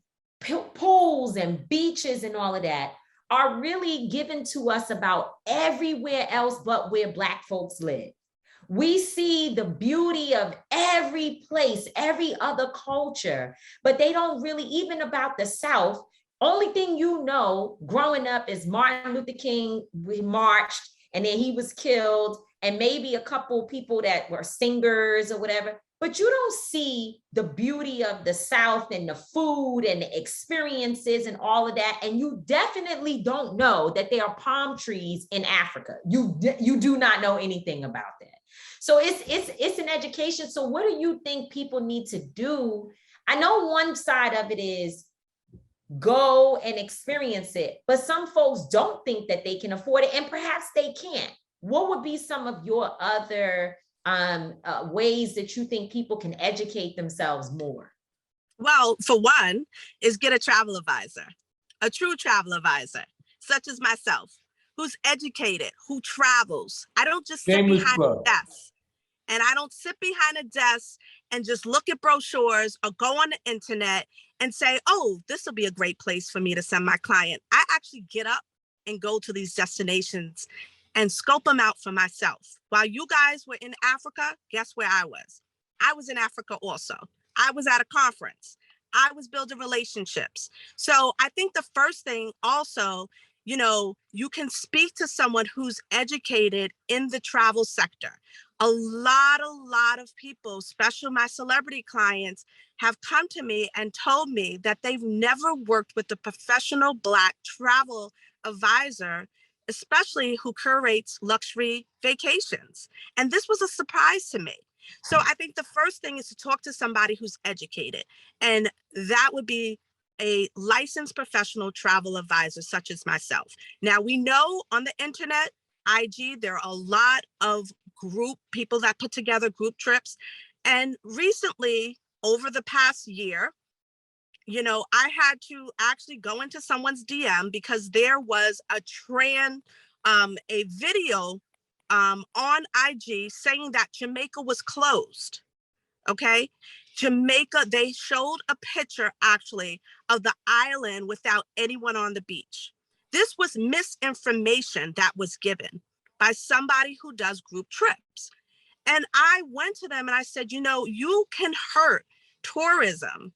pools and beaches and all of that are really given to us about everywhere else but where Black folks live. We see the beauty of every place, every other culture, but they don't really, even about the South. Only thing growing up is Martin Luther King, we marched, and then he was killed, and maybe a couple people that were singers or whatever. But you don't see the beauty of the South and the food and the experiences and all of that. And you definitely don't know that there are palm trees in Africa. You do not know anything about that. So it's an education. So what do you think people need to do? I know one side of it is go and experience it, but some folks don't think that they can afford it, and perhaps they can't. What would be some of your other ways that you think people can educate themselves more? Well, for one, is get a travel advisor, a true travel advisor, such as myself, who's educated, who travels. I don't just sit behind a desk. And I don't sit behind a desk and just look at brochures or go on the internet and say, oh, this will be a great place for me to send my client. I actually get up and go to these destinations and scope them out for myself. While you guys were in Africa, guess where I was? I was in Africa also. I was at a conference. I was building relationships. So I think the first thing also, you can speak to someone who's educated in the travel sector. A lot of people, especially my celebrity clients, have come to me and told me that they've never worked with a professional Black travel advisor, especially who curates luxury vacations. And this was a surprise to me. So I think the first thing is to talk to somebody who's educated. And that would be a licensed professional travel advisor, such as myself. Now, we know on the internet, IG, there are a lot of group people that put together group trips. And recently, over the past year, I had to actually go into someone's DM because there was a video on IG saying that Jamaica was closed. Okay. Jamaica, they showed a picture actually of the island without anyone on the beach. This was misinformation that was given by somebody who does group trips. And I went to them and I said, you can hurt tourism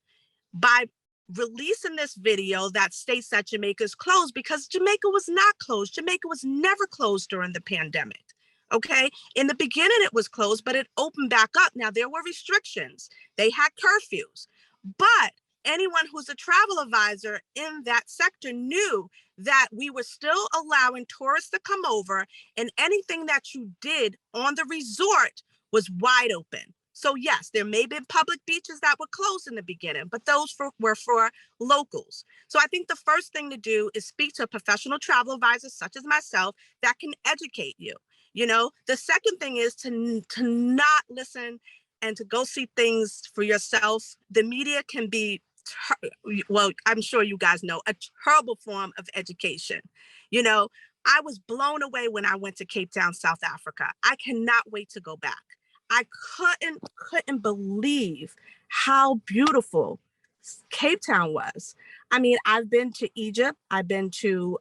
by releasing this video that states that Jamaica is closed, because Jamaica was not closed. Jamaica was never closed during the pandemic. Okay. In the beginning, it was closed, but it opened back up. Now, there were restrictions. They had curfews, but anyone who's a travel advisor in that sector knew that we were still allowing tourists to come over, and anything that you did on the resort was wide open. So yes, there may be public beaches that were closed in the beginning, but those were for locals. So I think the first thing to do is speak to a professional travel advisor such as myself that can educate you. You know, the second thing is to not listen and to go see things for yourself. The media can be, well, I'm sure you guys know, a terrible form of education. You know, I was blown away when I went to Cape Town, South Africa. I cannot wait to go back. I couldn't believe how beautiful Cape Town was. I mean, I've been to Egypt. I've been to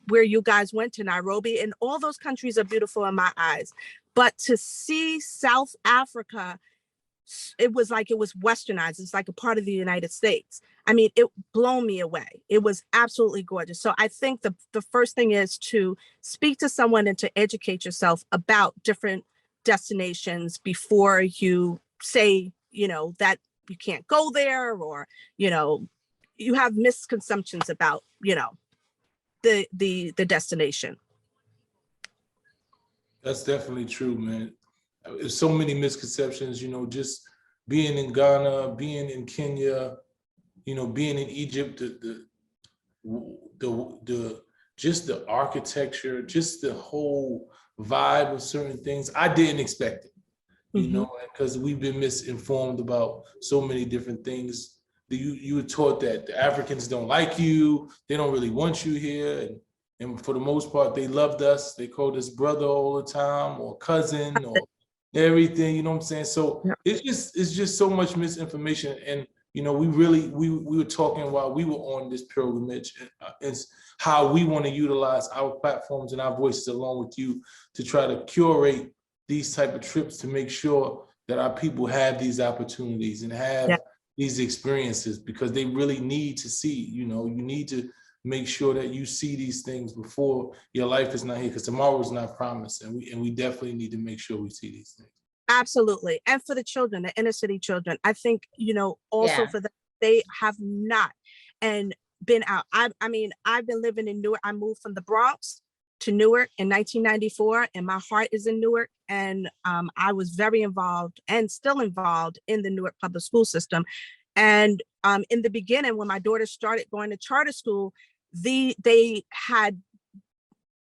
where you guys went, to Nairobi, and all those countries are beautiful in my eyes. But to see South Africa, it was like it was westernized. It's like a part of the United States. I mean, it blew me away. It was absolutely gorgeous. So I think the first thing is to speak to someone and to educate yourself about different destinations before you say, you know, that you can't go there, or, you know, you have misconceptions about, you know, the destination. That's definitely true, man. There's so many misconceptions, you know, just being in Ghana, being in Kenya, you know, being in Egypt, the just the architecture, just the whole vibe of certain things. I didn't expect it, you know, because we've been misinformed about so many different things. You were taught that the Africans don't like you, they don't really want you here, and for the most part, they loved us. They called us brother all the time, or cousin, or everything. You know what I'm saying? So it's just so much misinformation, and you know, we were talking while we were on this pilgrimage, it's how we want to utilize our platforms and our voices along with you to try to curate these type of trips to make sure that our people have these opportunities and have these experiences, because they really need to see. You know, you need to make sure that you see these things before your life is not here, because tomorrow is not promised, and we definitely need to make sure we see these things. Absolutely. And for the children, the inner city children, I think, you know, also for them, they have not and been out. I mean, I've been living in Newark. I moved from the Bronx to Newark in 1994, and my heart is in Newark. And I was very involved and still involved in the Newark public school system. And in the beginning, when my daughter started going to charter school, they had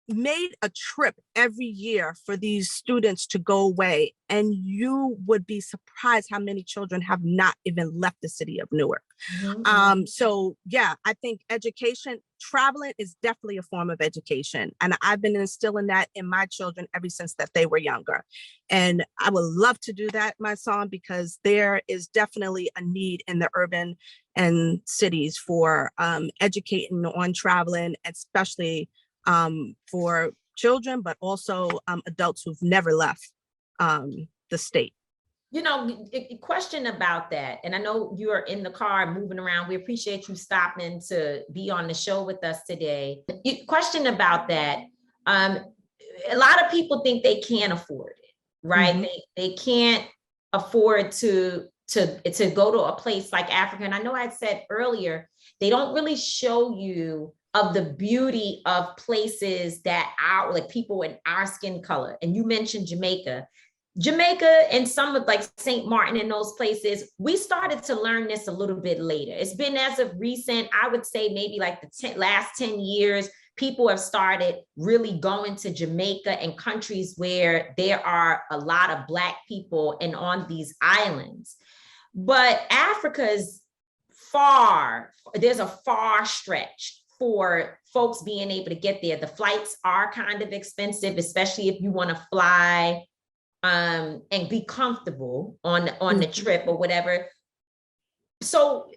made a trip every year for these students to go away, and you would be surprised how many children have not even left the city of Newark. So yeah, I think education, traveling is definitely a form of education, and I've been instilling that in my children ever since that they were younger. And I would love to do that, my son, because there is definitely a need in the urban and cities for educating on traveling, especially for children, but also adults who've never left the state. You know, a question about that, and I know you're in the car moving around. We appreciate you stopping to be on the show with us today. Question about that. A lot of people think they can't afford it, right? They can't afford to go to a place like Africa. And I know I said earlier, they don't really show you of the beauty of places that are like people in our skin color. And you mentioned Jamaica and some of like St. Martin and those places. We started to learn this a little bit later. It's been as of recent, I would say maybe like the last 10 years, people have started really going to Jamaica and countries where there are a lot of Black people and on these islands. But Africa's there's a far stretch for folks being able to get there. The flights are kind of expensive, especially if you want to fly and be comfortable on the trip or whatever. So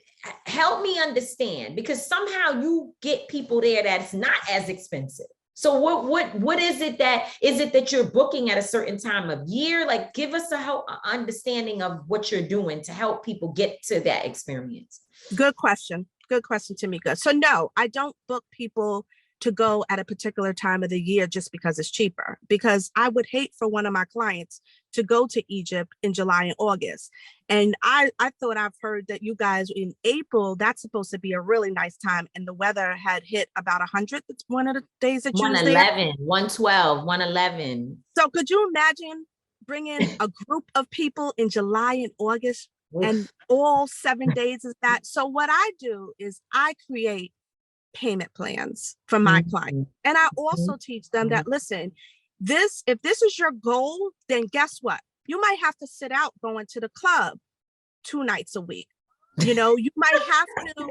help me understand, because somehow you get people there that's not as expensive. So what is it that you're booking at a certain time of year? Like, give us a understanding of what you're doing to help people get to that experience. Good question. Good question, Tamika. So no, I don't book people to go at a particular time of the year just because it's cheaper, because I would hate for one of my clients to go to Egypt in July and August. And I thought I've heard that you guys in April, that's supposed to be a really nice time. And the weather had hit about 100 one of the days that you was there. 111, 112, 111. So could you imagine bring in a group of people in July and August, and Oof. all 7 days is that. So what I do is I create payment plans for my clients. And I also teach them that, listen, if this is your goal, then guess what? You might have to sit out going to the club 2 nights a week. You know, you might have to,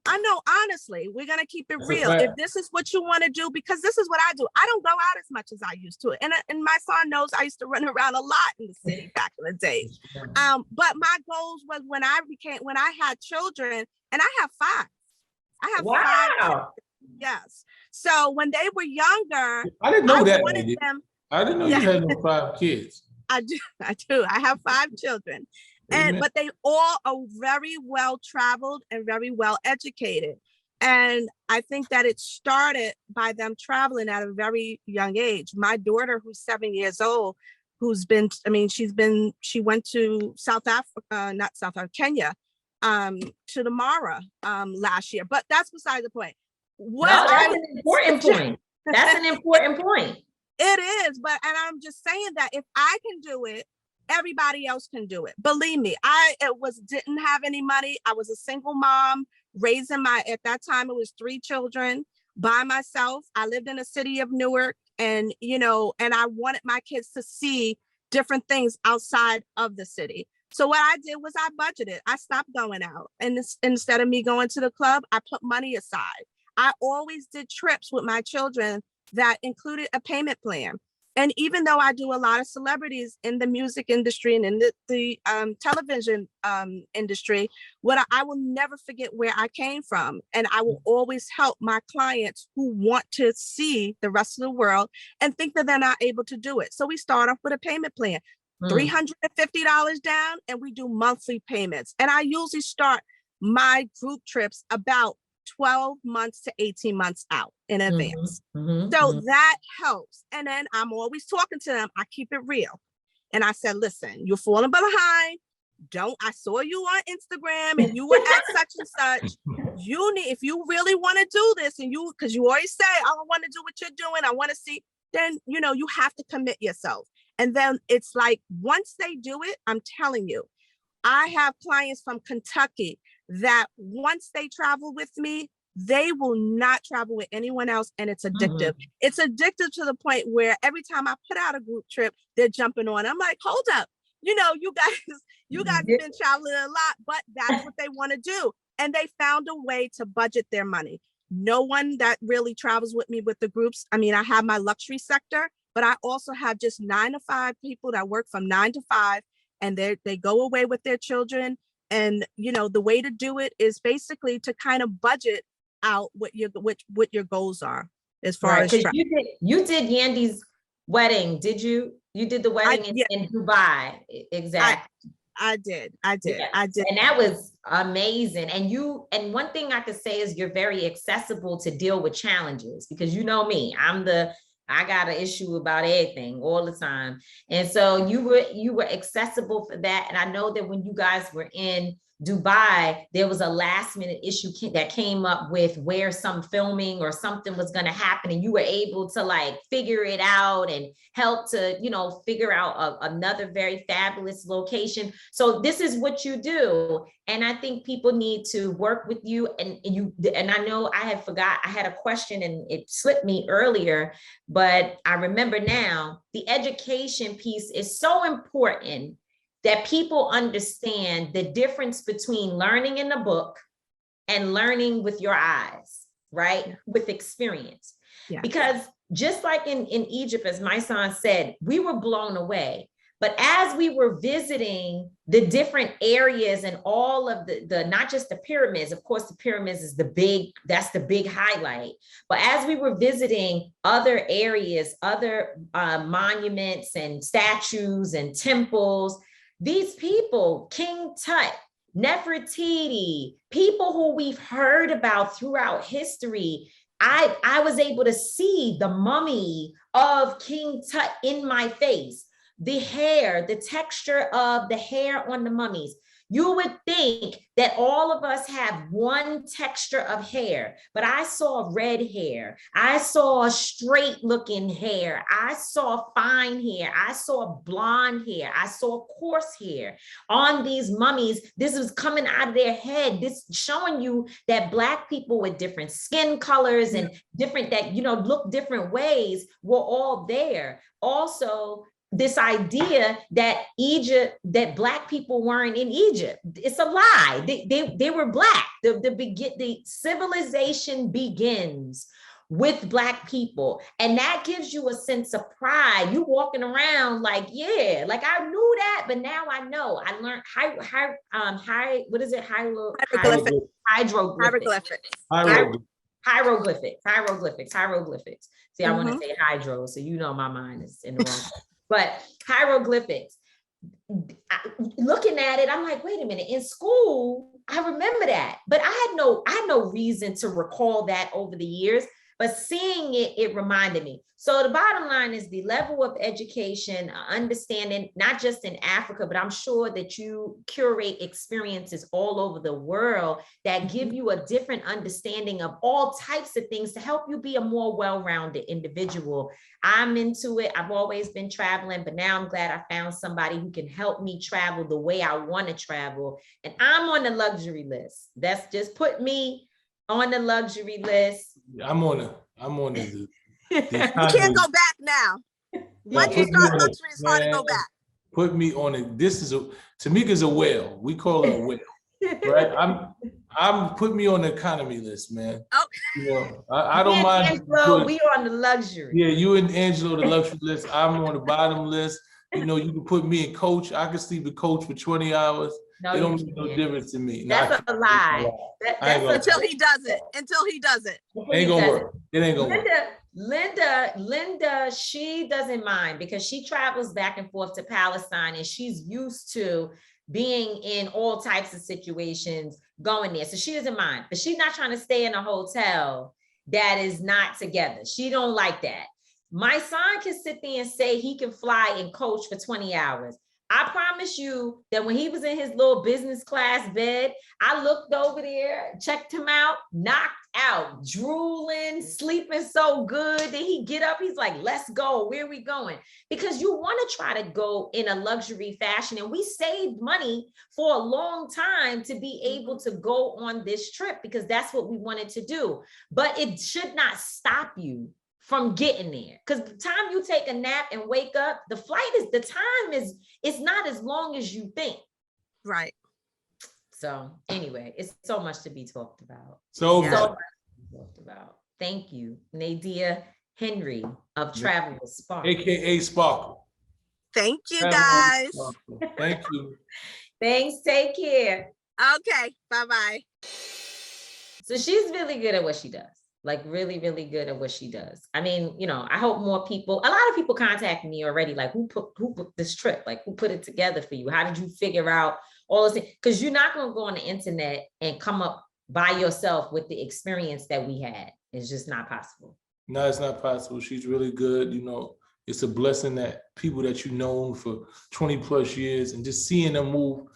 I know, honestly, we're going to keep it real. If this is what you want to do, because this is what I do. I don't go out as much as I used to. And my son knows I used to run around a lot in the city back in the day. But my goals was when I had children, and I have 5. I have 5 children. Yes. So when they were younger, I didn't know that. I didn't know you had 5 kids. I do. I have 5 children. But they all are very well traveled and very well educated. And I think that it started by them traveling at a very young age. My daughter, who's 7 years old, she went to Kenya, to the Mara last year. But that's beside the point. That's an important point. That's an important point. It is, and I'm just saying that if I can do it, everybody else can do it. Believe me, didn't have any money. I was a single mom raising at that time, it was 3 children by myself. I lived in the city of Newark, and I wanted my kids to see different things outside of the city. So what I did was I budgeted. I stopped going out. And instead of me going to the club, I put money aside. I always did trips with my children that included a payment plan. And even though I do a lot of celebrities in the music industry and in the television industry, I will never forget where I came from. And I will always help my clients who want to see the rest of the world and think that they're not able to do it. So we start off with a payment plan, $350 down, and we do monthly payments. And I usually start my group trips about 12 months to 18 months out in advance. So that helps. And then I'm always talking to them. I keep it real. And I said, listen, you're falling behind. I saw you on Instagram and you were at such and such. If you really want to do this, and because you always say, I want to do what you're doing, I want to see, then, you have to commit yourself. And then it's like, once they do it, I'm telling you, I have clients from Kentucky that once they travel with me, they will not travel with anyone else. And it's addictive. It's addictive to the point where every time I put out a group trip, they're jumping on. I'm like, hold up. You guys have been traveling a lot, but that's what they want to do. And they found a way to budget their money. No one that really travels with me with the groups. I have my luxury sector, but I also have just 9 to 5 people that work from 9 to 5, and they go away with their children. And, the way to do it is basically to kind of budget out what your goals are as far as travel. You did Yandy's wedding, did you? You did the wedding in Dubai. Exactly. I did. Yeah. And that was amazing. And one thing I could say is you're very accessible to deal with challenges, because you know me, I got an issue about everything all the time. And so you were accessible for that. And I know that when you guys were in Dubai, there was a last minute issue that came up with where some filming or something was going to happen. And you were able to figure it out and help to, figure out another very fabulous location. So this is what you do. And I think people need to work with you. And I know I had a question and it slipped me earlier, but I remember now the education piece is so important, that people understand the difference between learning in a book and learning with your eyes, right? With experience. Yeah. Because just like in Egypt, as Mysonne said, we were blown away. But as we were visiting the different areas and all of the not just the pyramids, of course, the pyramids is that's the big highlight. But as we were visiting other areas, other monuments and statues and temples, these people, King Tut, Nefertiti, people who we've heard about throughout history, I was able to see the mummy of King Tut in my face, the hair, the texture of the hair on the mummies. You would think that all of us have one texture of hair, but I saw red hair. I saw straight looking hair. I saw fine hair. I saw blonde hair. I saw coarse hair on these mummies. This was coming out of their head. This showing you that Black people with different skin colors and different that, look different ways were all there. Also, this idea that that Black people weren't in Egypt. It's a lie. They were Black. The civilization begins with Black people. And that gives you a sense of pride. You walking around like, yeah, like I knew that, but now I know. I learned what is it? Hieroglyphics. See, I want to say hydro, so my mind is in the wrong. But hieroglyphics. Looking at it, I'm like, wait a minute. In school, I remember that, but I had no reason to recall that over the years. But seeing it reminded me. So the bottom line is the level of education, understanding, not just in Africa, but I'm sure that you curate experiences all over the world that give you a different understanding of all types of things to help you be a more well-rounded individual. I'm into it. I've always been traveling, but now I'm glad I found somebody who can help me travel the way I want to travel. And I'm on the luxury list. That's just put me on the luxury list. I'm on the You can't go back now. Once you start luxury, it's hard to go back. Put me on it. Tamika's a whale. We call her a whale, right? I'm put me on the economy list, man. Oh, I don't mind. Angelo, we on the luxury. Yeah, you and Angelo the luxury list. I'm on the bottom list. You can put me in coach. I can sleep with coach for 20 hours. No, it don't make no difference to me. That's a lie. Until he does it. Ain't gonna work. It ain't gonna work. Linda, she doesn't mind because she travels back and forth to Palestine and she's used to being in all types of situations going there. So she doesn't mind, but she's not trying to stay in a hotel that is not together. She don't like that. My son can sit there and say he can fly and coach for 20 hours. I promise you that when he was in his little business class bed, I looked over there, checked him out, knocked out, drooling, sleeping so good that he get up. He's like, let's go. Where are we going? Because you want to try to go in a luxury fashion. And we saved money for a long time to be able to go on this trip because that's what we wanted to do. But it should not stop you from getting there. Because the time you take a nap and wake up, it's not as long as you think. Right. So anyway, it's so much to be talked about. So much to be talked about. Thank you, Nadia Henry of Travel with Sparkle. AKA Sparkle. Thank you, guys. Thank you. Thanks, take care. Okay, bye-bye. So she's really good at what she does. Like really, really good at what she does. I mean, I hope a lot of people contact me already, like who booked this trip? Like who put it together for you? How did you figure out all this things? Because you're not going to go on the internet and come up by yourself with the experience that we had. It's just not possible. No, it's not possible. She's really good. It's a blessing that people that you've known for 20 plus years and just seeing them move,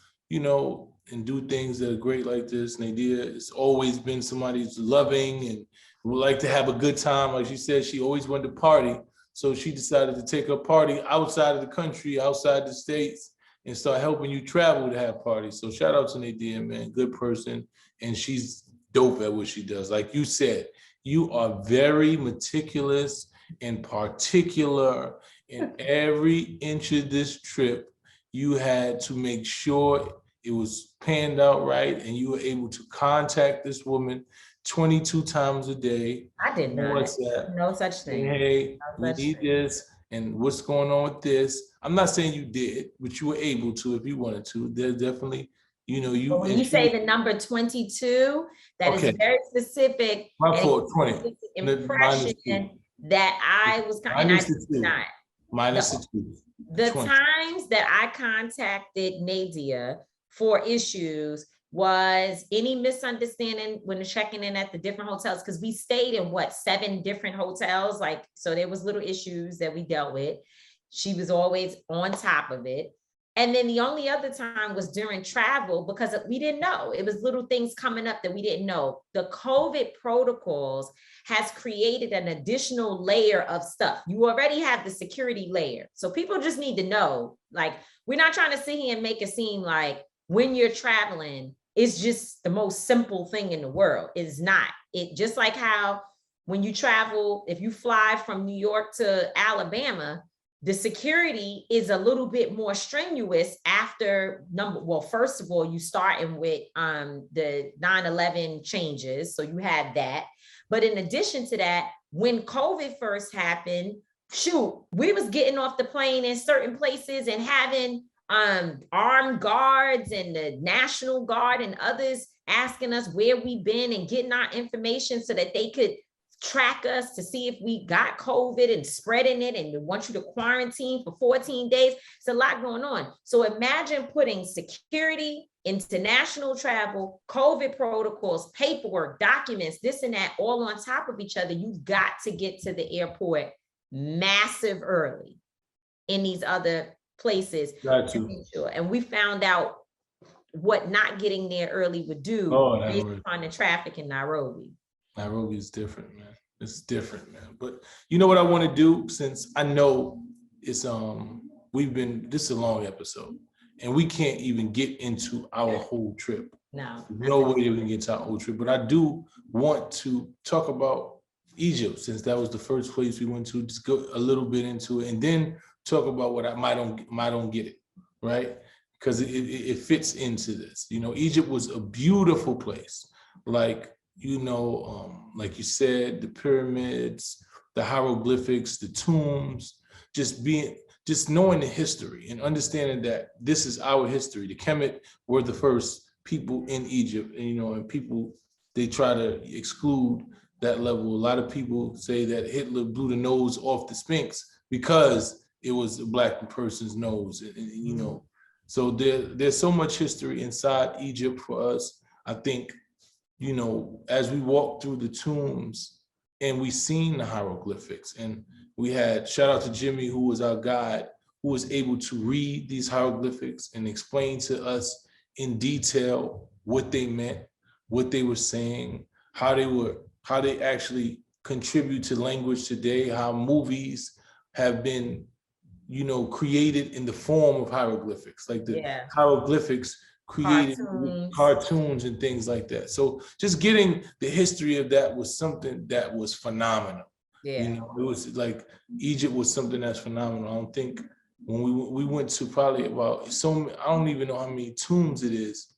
and do things that are great like this. Nadia has always been somebody who's loving and would like to have a good time. Like she said, she always wanted to party. So she decided to take her party outside of the country, outside the States, and start helping you travel to have parties. So shout out to Nadia, man, good person. And she's dope at what she does. Like you said, you are very meticulous and particular in every inch of this trip. You had to make sure it was panned out right, and you were able to contact this woman 22 times a day. I did not. WhatsApp. No such thing. Hey, we need this, and what's going on with this? I'm not saying you did, but you were able to if you wanted to. There's definitely, when you say the number 22, that is very specific. My fault, 20. Impression that I was kind of not. Minus the 2. The times that I contacted Nadia for issues was any misunderstanding when checking in at the different hotels, because we stayed in 7 different hotels, so there was little issues that we dealt with. She was always on top of it. And then the only other time was during travel because we didn't know. It was little things coming up that we didn't know. The COVID protocols has created an additional layer of stuff. You already have the security layer. So people just need to know, like, we're not trying to sit here and make it seem like when you're traveling, it's just the most simple thing in the world. It is not. It just like how when you travel, if you fly from New York to Alabama, the security is a little bit more strenuous after first of all, you starting with the 9/11 changes. So you had that. But in addition to that, when COVID first happened, shoot, we was getting off the plane in certain places and having armed guards and the National Guard and others asking us where we've been and getting our information so that they could track us to see if we got COVID and spreading it, and they want you to quarantine for 14 days. It's a lot going on. So imagine putting security, international travel, COVID protocols, paperwork, documents, this and that, all on top of each other. You've got to get to the airport massive early in these other places. And we found out what not getting there early would do based on the traffic in Nairobi. Nairobi is different, man. It's different, man. But you know what I want to do, since I know it's this is a long episode and we can't even get into our whole trip. No way we can get to our whole trip. But I do want to talk about Egypt, since that was the first place we went to. Just go a little bit into it and then talk about what I might don't get it, right? Because it fits into this. You know, Egypt was a beautiful place. Like, like you said, the pyramids, the hieroglyphics, the tombs, just knowing the history and understanding that this is our history. The Kemet were the first people in Egypt, and people, they try to exclude that level. A lot of people say that Hitler blew the nose off the Sphinx because it was a Black person's nose, and so there's so much history inside Egypt for us. I think, as we walk through the tombs and we seen the hieroglyphics, and we had, shout out to Jimmy, who was our guide, who was able to read these hieroglyphics and explain to us in detail what they meant, what they were saying, how they actually contribute to language today, how movies have been, created in the form of hieroglyphics, like the hieroglyphics created cartoons and things like that. So just getting the history of that was something that was phenomenal. It was like Egypt was something that's phenomenal. I don't think when we went to probably about I don't even know how many tombs it is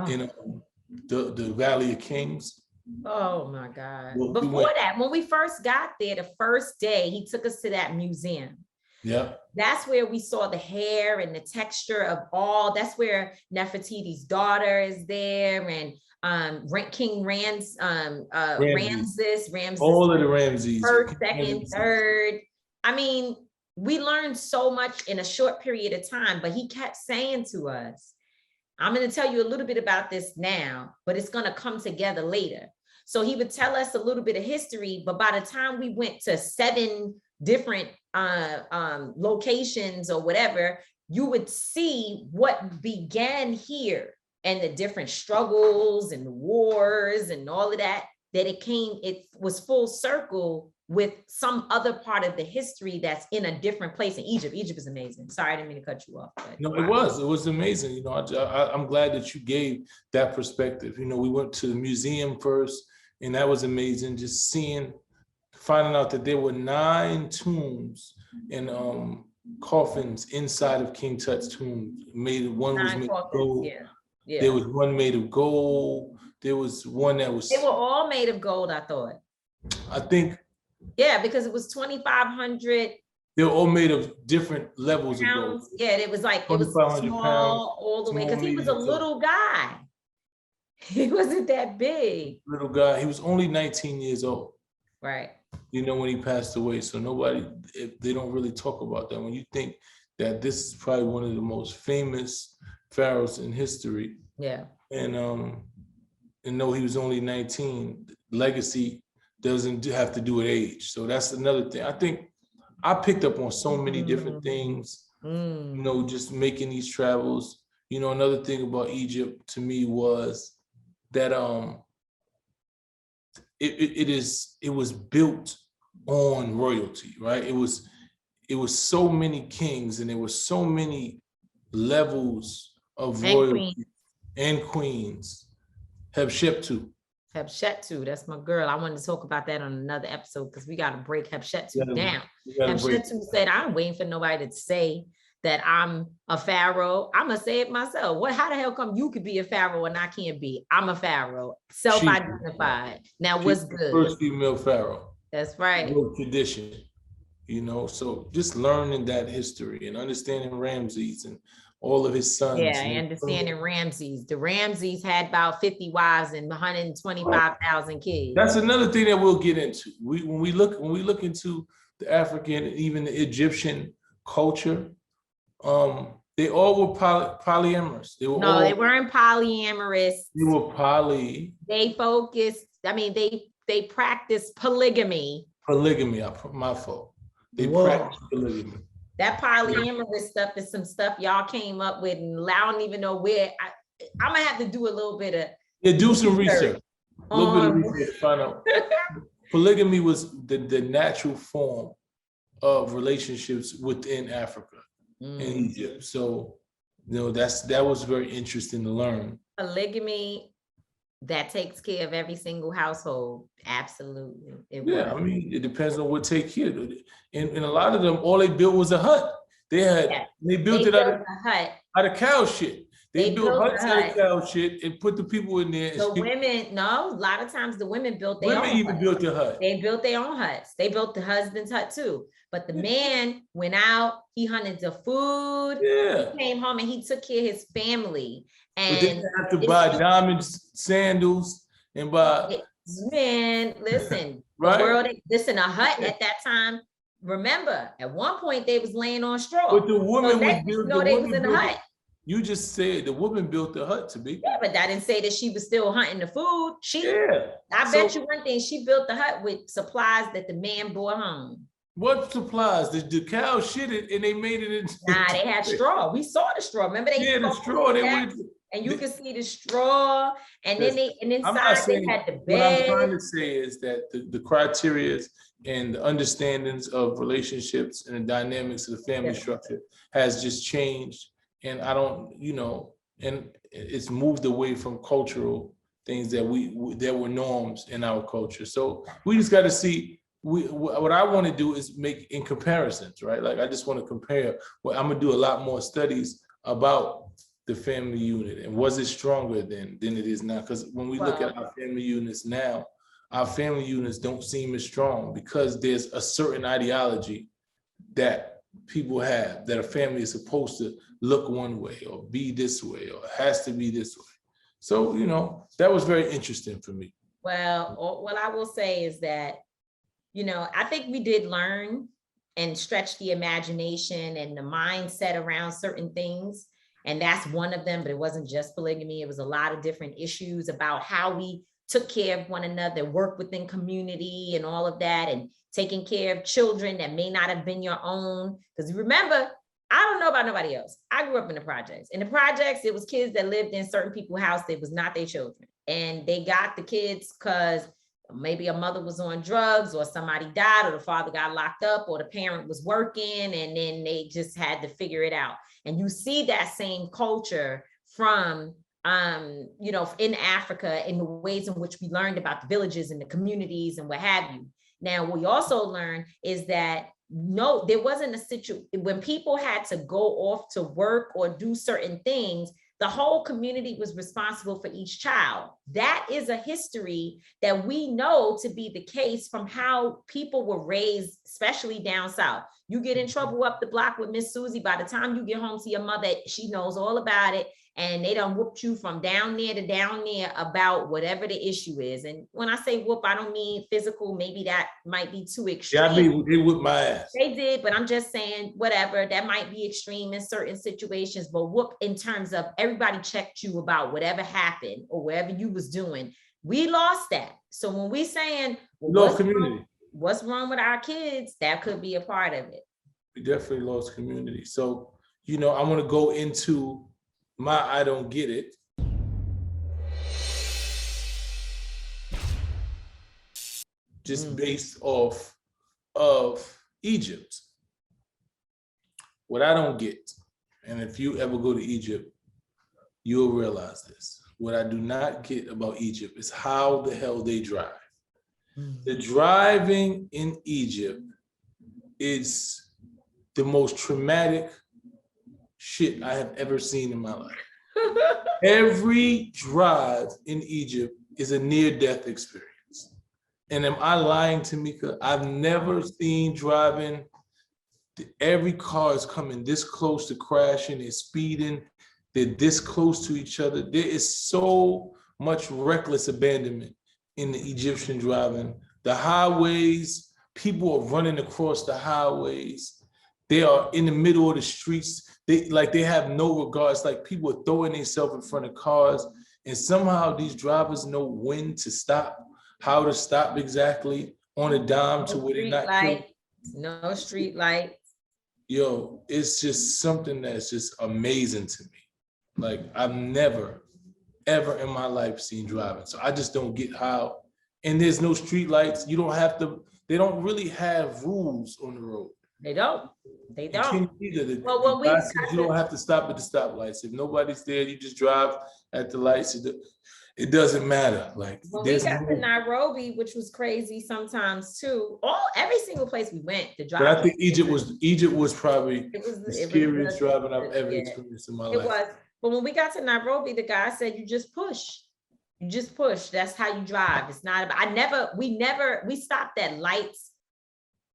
in the Valley of Kings. Oh my God. Well, before that, when we first got there, the first day, he took us to that museum. Yeah. That's where we saw the hair and the texture of that's where Nefertiti's daughter is there, and King Ramses, all of the Ramses, first, second, third. I mean, we learned so much in a short period of time, but he kept saying to us, I'm going to tell you a little bit about this now, but it's going to come together later. So he would tell us a little bit of history, but by the time we went to 7 different locations or whatever, you would see what began here and the different struggles and the wars and all of that, it was full circle with some other part of the history that's in a different place in Egypt. Egypt is amazing. Sorry, I didn't mean to cut you off. No, it was amazing. I'm glad that you gave that perspective. We went to the museum first, and that was amazing. Just finding out that there were 9 tombs and coffins inside of King Tut's tomb. One was made of gold. Yeah. There was one made of gold. There was one that was. They were all made of gold, I thought. I think. Yeah, because it was 2,500. They were all made of different levels of gold. Yeah, it was small all the way, because he was a little guy. He wasn't that big. Little guy. He was only 19 years old. Right. When he passed away. So they don't really talk about that. When you think that this is probably one of the most famous pharaohs in history. Yeah. And though he was only 19, legacy doesn't have to do with age. So that's another thing. I think I picked up on so many different things You know, just making these travels. You know, another thing about Egypt to me was that it was built on royalty, right? It was so many kings, and there were so many levels of royalty and queens. Hatshepsut. Hatshepsut, that's my girl. I wanted to talk about that on another episode because we got to break Hatshepsut down. Hatshepsut said, I'm waiting for nobody to say that I'm a pharaoh. I'm gonna say it myself. What? How the hell come you could be a pharaoh and I can't be? I'm a pharaoh, self-identified. Now, what's good? First female pharaoh. That's right. No tradition, you know. So just learning that history and understanding Ramses and all of his sons. Yeah, I understanding Ramses. The Ramses had about 50 wives and 125,000 kids. That's another thing that we'll get into. When we look into the African and even the Egyptian culture, they all were polyamorous. They weren't polyamorous. They were poly. They focused. I mean, they practiced polygamy. Polygamy, my fault. They practiced polygamy. That polyamorous stuff is some stuff y'all came up with, and I don't even know where. I'm gonna have to do a little bit of do some research. A little bit of research to find out. Polygamy was the natural form of relationships within Africa and Egypt. So, you know, that was very interesting to learn. Polygamy that takes care of every single household. Absolutely. I mean, it depends on what take care of it. And a lot of them, all they built was a hut. They built it out of cow shit. They built huts out of cow shit and put the people in there. The women, a lot of times the women built their own huts. Women even built the hut. They built their own huts. They built the husband's hut too. But the man went out, he hunted the food, he came home and he took care of his family. And but they have to buy diamond sandals and buy. Man, listen, right? The world, listen, a hut at that time. Remember, at one point they was laying on straw. But the woman was in the hut. You just said the woman built the hut to be. Yeah, but that didn't say that she was still hunting the food. I bet you one thing, she built the hut with supplies that the man brought home. What supplies? The cow shit it and they made it into. Nah, they had straw. We saw the straw. Remember the straw. And you can see the straw, and then inside they had the bed. What I'm trying to say is that the criteria and the understandings of relationships and the dynamics of the family structure has just changed. And I don't, and it's moved away from cultural things that were norms in our culture. So we just got to see. What I want to do is make in comparisons, right? Like I just want to compare. Well, I'm gonna do a lot more studies about the family unit and was it stronger than it is now? Because when we look at our family units now, our family units don't seem as strong because there's a certain ideology that people have that a family is supposed to look one way or be this way or has to be this way. So, that was very interesting for me. Well, what I will say is that, I think we did learn and stretch the imagination and the mindset around certain things. And that's one of them, but it wasn't just polygamy. It was a lot of different issues about how we took care of one another, work within community and all of that, and taking care of children that may not have been your own. Because remember, I don't know about nobody else. I grew up in the projects. In the projects, it was kids that lived in certain people's house. It was not their children. And they got the kids because maybe a mother was on drugs or somebody died or the father got locked up or the parent was working and then they just had to figure it out. And you see that same culture from, in Africa in the ways in which we learned about the villages and the communities and what have you. Now, what we also learned is that no, there wasn't a situation when people had to go off to work or do certain things. The whole community was responsible for each child. That is a history that we know to be the case from how people were raised, especially down south. You get in trouble up the block with Miss Susie, by the time you get home to your mother, she knows all about it. And they done whooped you from down there to down there about whatever the issue is. And when I say whoop, I don't mean physical. Maybe that might be too extreme. Yeah, I mean, they whooped my ass. They did, but I'm just saying, whatever, that might be extreme in certain situations, but whoop in terms of everybody checked you about whatever happened or whatever you was doing. We lost that. So when we saying, well, community. What's wrong with our kids? That could be a part of it. We definitely lost community. So, you know, I want to go into my I don't get it. Just based off of Egypt. What I don't get, and if you ever go to Egypt, you'll realize this. What I do not get about Egypt is how the hell they drive. The driving in Egypt is the most traumatic shit I have ever seen in my life. Every drive in Egypt is a near-death experience. And am I lying, Tamika? I've never seen driving. Every car is coming this close to crashing, they're speeding, they're this close to each other. There is so much reckless abandonment in the Egyptian driving. The highways, people are running across the highways. They are in the middle of the streets. They have no regards. Like people are throwing themselves in front of cars. And somehow these drivers know when to stop, how to stop exactly on a dime to where they're not killed. No street light. Yo, it's just something that's just amazing to me. Like I've never, ever in my life seen driving. So I just don't get how, and there's no street lights. You don't have to, they don't really have rules on the road. They don't. They don't. Either. Well, when You don't have to stop at the stoplights. If nobody's there, you just drive at the lights. It doesn't matter. Like when we got to Nairobi, which was crazy sometimes too. Every single place we went, the drive. But I think Egypt was probably the scariest driving I've ever experienced in my life. It was. But when we got to Nairobi, the guy said, "You just push. You just push. That's how you drive. It's not about." We stopped at lights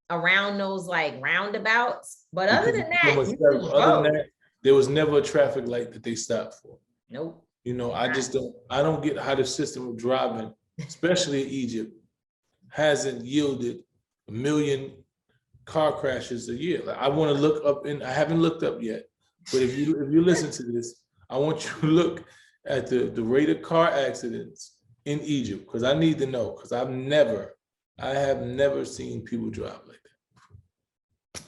around those like roundabouts. But other than that, there was never a traffic light that they stopped for. Nope. You know, I don't get how the system of driving, especially in Egypt, hasn't yielded 1 million car crashes a year. Like I want to look up, and I haven't looked up yet, but if you listen to this, I want you to look at the rate of car accidents in Egypt, because I need to know, because I have never seen people drive like that.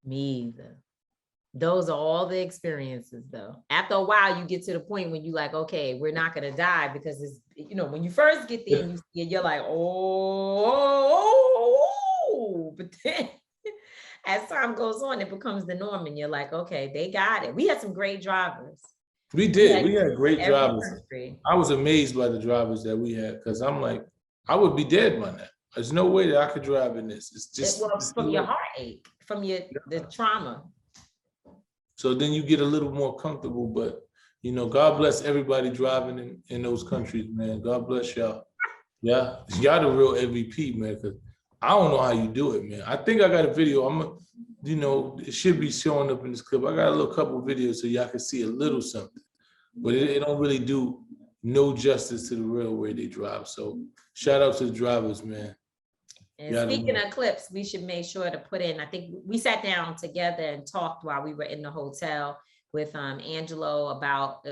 Me either. Those are all the experiences though. After a while, you get to the point when you like, okay, we're not gonna die, because it's, you know, when you first get there and you see it, you're like, oh, but then as time goes on, it becomes the norm and you're like, okay, they got it. We had some great drivers. We did. We had great drivers. I was amazed by the drivers that we had, because I'm like, I would be dead by now. There's no way that I could drive in this. It's just from your heartache, from the trauma. So then you get a little more comfortable, but you know, God bless everybody driving in those countries, man. God bless y'all. Yeah, y'all the real MVP, man, because I don't know how you do it, man. I think I got a video. It should be showing up in this clip. I got a little couple of videos so y'all can see a little something, but it don't really do no justice to the real way they drive. So shout out to the drivers, man. And speaking of clips, we should make sure to put in, I think we sat down together and talked while we were in the hotel with Angelo about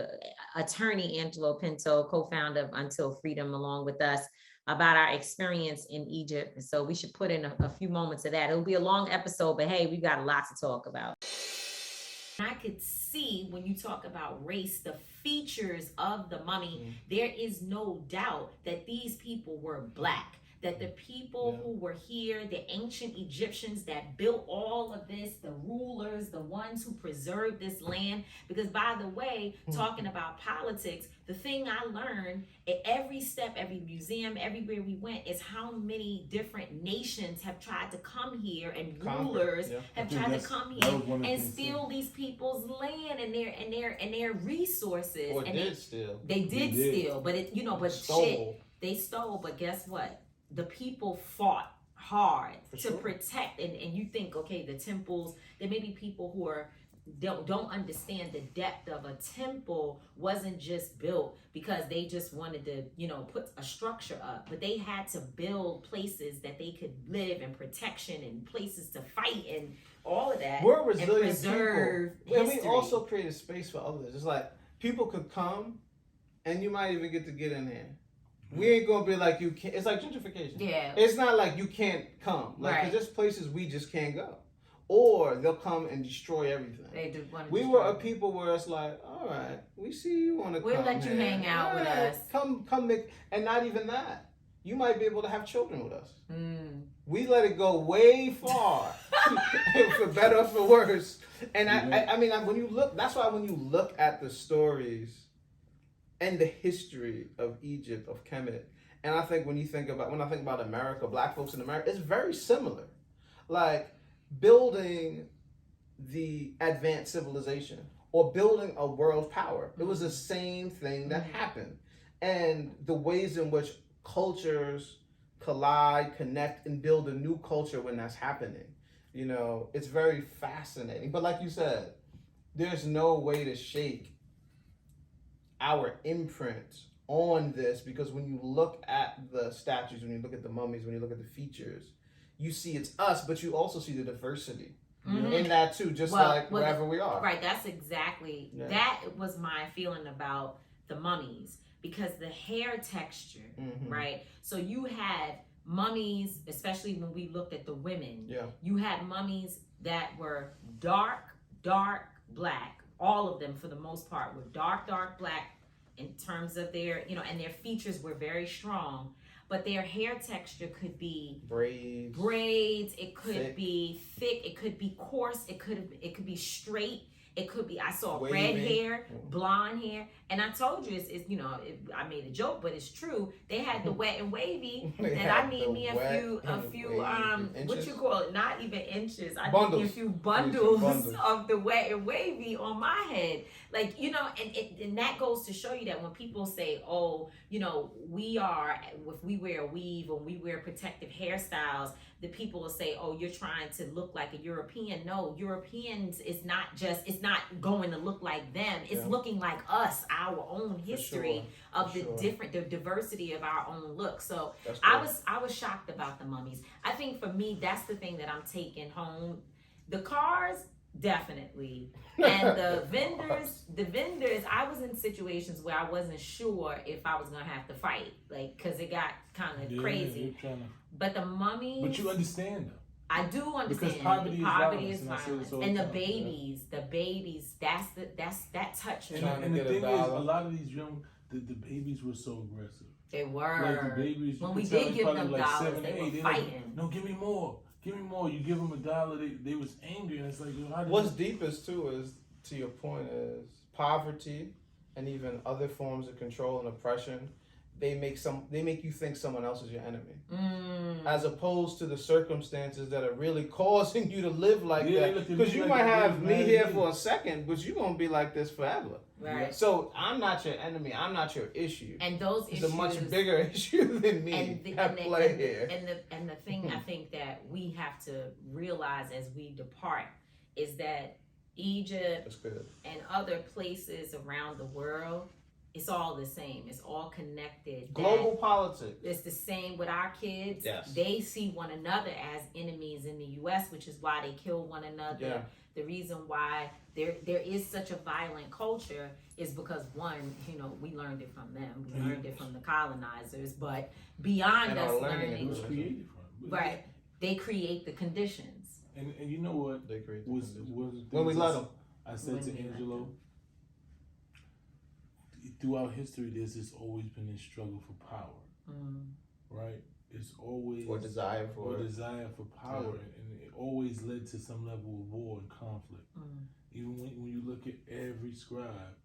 attorney Angelo Pinto, co-founder of Until Freedom, along with us, about our experience in Egypt. And so we should put in a few moments of that. It'll be a long episode, but hey, we got a lot to talk about. I could see when you talk about race, the features of the mummy, there is no doubt that these people were Black. That the people who were here, the ancient Egyptians that built all of this, the rulers, the ones who preserved this land. Because by the way, talking about politics, the thing I learned at every step, every museum, everywhere we went, is how many different nations have tried to come here, and rulers have tried to come here and steal these people's land and their resources. Or and did steal. They did steal, but they stole. But guess what? The people fought hard to protect, and you think, okay, the temples, there may be people who don't understand the depth of a temple wasn't just built because they just wanted to, put a structure up, but they had to build places that they could live and protection and places to fight and all of that. We're resilient people. And we history. also created space for others. It's like people could come and you might even get in there. We ain't gonna be like you can't. It's like gentrification. Yeah. It's not like you can't come. Like, right. 'cause there's places we just can't go. or they'll come and destroy everything. They do want to We were a people where it's like, all right, we see you want to come. We'll let you hang out with us. Come, and not even that. You might be able to have children with us. Mm. We let it go way far, for better or for worse. And I mean, when you look, that's why when you look at the stories and the history of Egypt, of Kemet, and I think when I think about America, Black folks in America, it's very similar. Like building the advanced civilization or building a world power. It was the same thing that happened. And the ways in which cultures collide, connect, and build a new culture when that's happening. You know, it's very fascinating. But like you said, there's no way to shake our imprint on this, because when you look at the statues, when you look at the mummies, when you look at the features, you see it's us, but you also see the diversity in that too, just wherever we are. Right, that's exactly, that was my feeling about the mummies, because the hair texture, right? So you had mummies, especially when we looked at the women, you had mummies that were dark black. All of them, for the most part, were dark black in terms of their, you know, and their features were very strong. But their hair texture could be braids. It could be thick. It could be coarse. It could be straight. It could be, I saw wavy, red hair, blonde hair, and I told you, it's you know, I made a joke, but it's true. They had the wet and wavy, and I need me a few what you call it? Not even inches. I need me a few bundles of the wet and wavy on my head, like, you know, and that goes to show you that when people say, oh, you know, if we wear a weave or we wear protective hairstyles, the people will say, oh, you're trying to look like a European. No, Europeans is not going to look like them. It's looking like us, our own history of the diversity of our own look. So I was shocked about the mummies. I think for me, that's the thing that I'm taking home. The cars, definitely. And the vendors, I was in situations where I wasn't sure if I was going to have to fight, like, because it got kind of crazy. But the mummies. But you understand them. I do understand. Because poverty is violence. And the babies, that touched me. And the thing is, a lot of these the babies were so aggressive. They were. Like the babies, when we did give them like dollars, 7, they 8, were fighting. No, give me more. Give me more. You give them $1, they was angry, and it's like, what's deepest too is, to your point, is poverty and even other forms of control and oppression. They make you think someone else is your enemy, as opposed to the circumstances that are really causing you to live like that. Because you might have me here for a second, but you're gonna be like this forever. Right. So I'm not your enemy. I'm not your issue. And those issues, it's a much bigger issue than me at play here. And the thing I think that we have to realize as we depart is that Egypt and other places around the world, it's all the same. It's all connected. Global politics. It's the same with our kids. Yes. They see one another as enemies in the U.S., which is why they kill one another. Yeah. The reason why there is such a violent culture is because, one, you know, we learned it from them. We learned it from the colonizers. But beyond us learning, it was created from. Right. They create the conditions. And you know what? They create was when we let them. I said to Angelo, throughout history, there's always been this struggle for power, right? It's always desire for power, and it always led to some level of war and conflict. Even when you look at every scribe,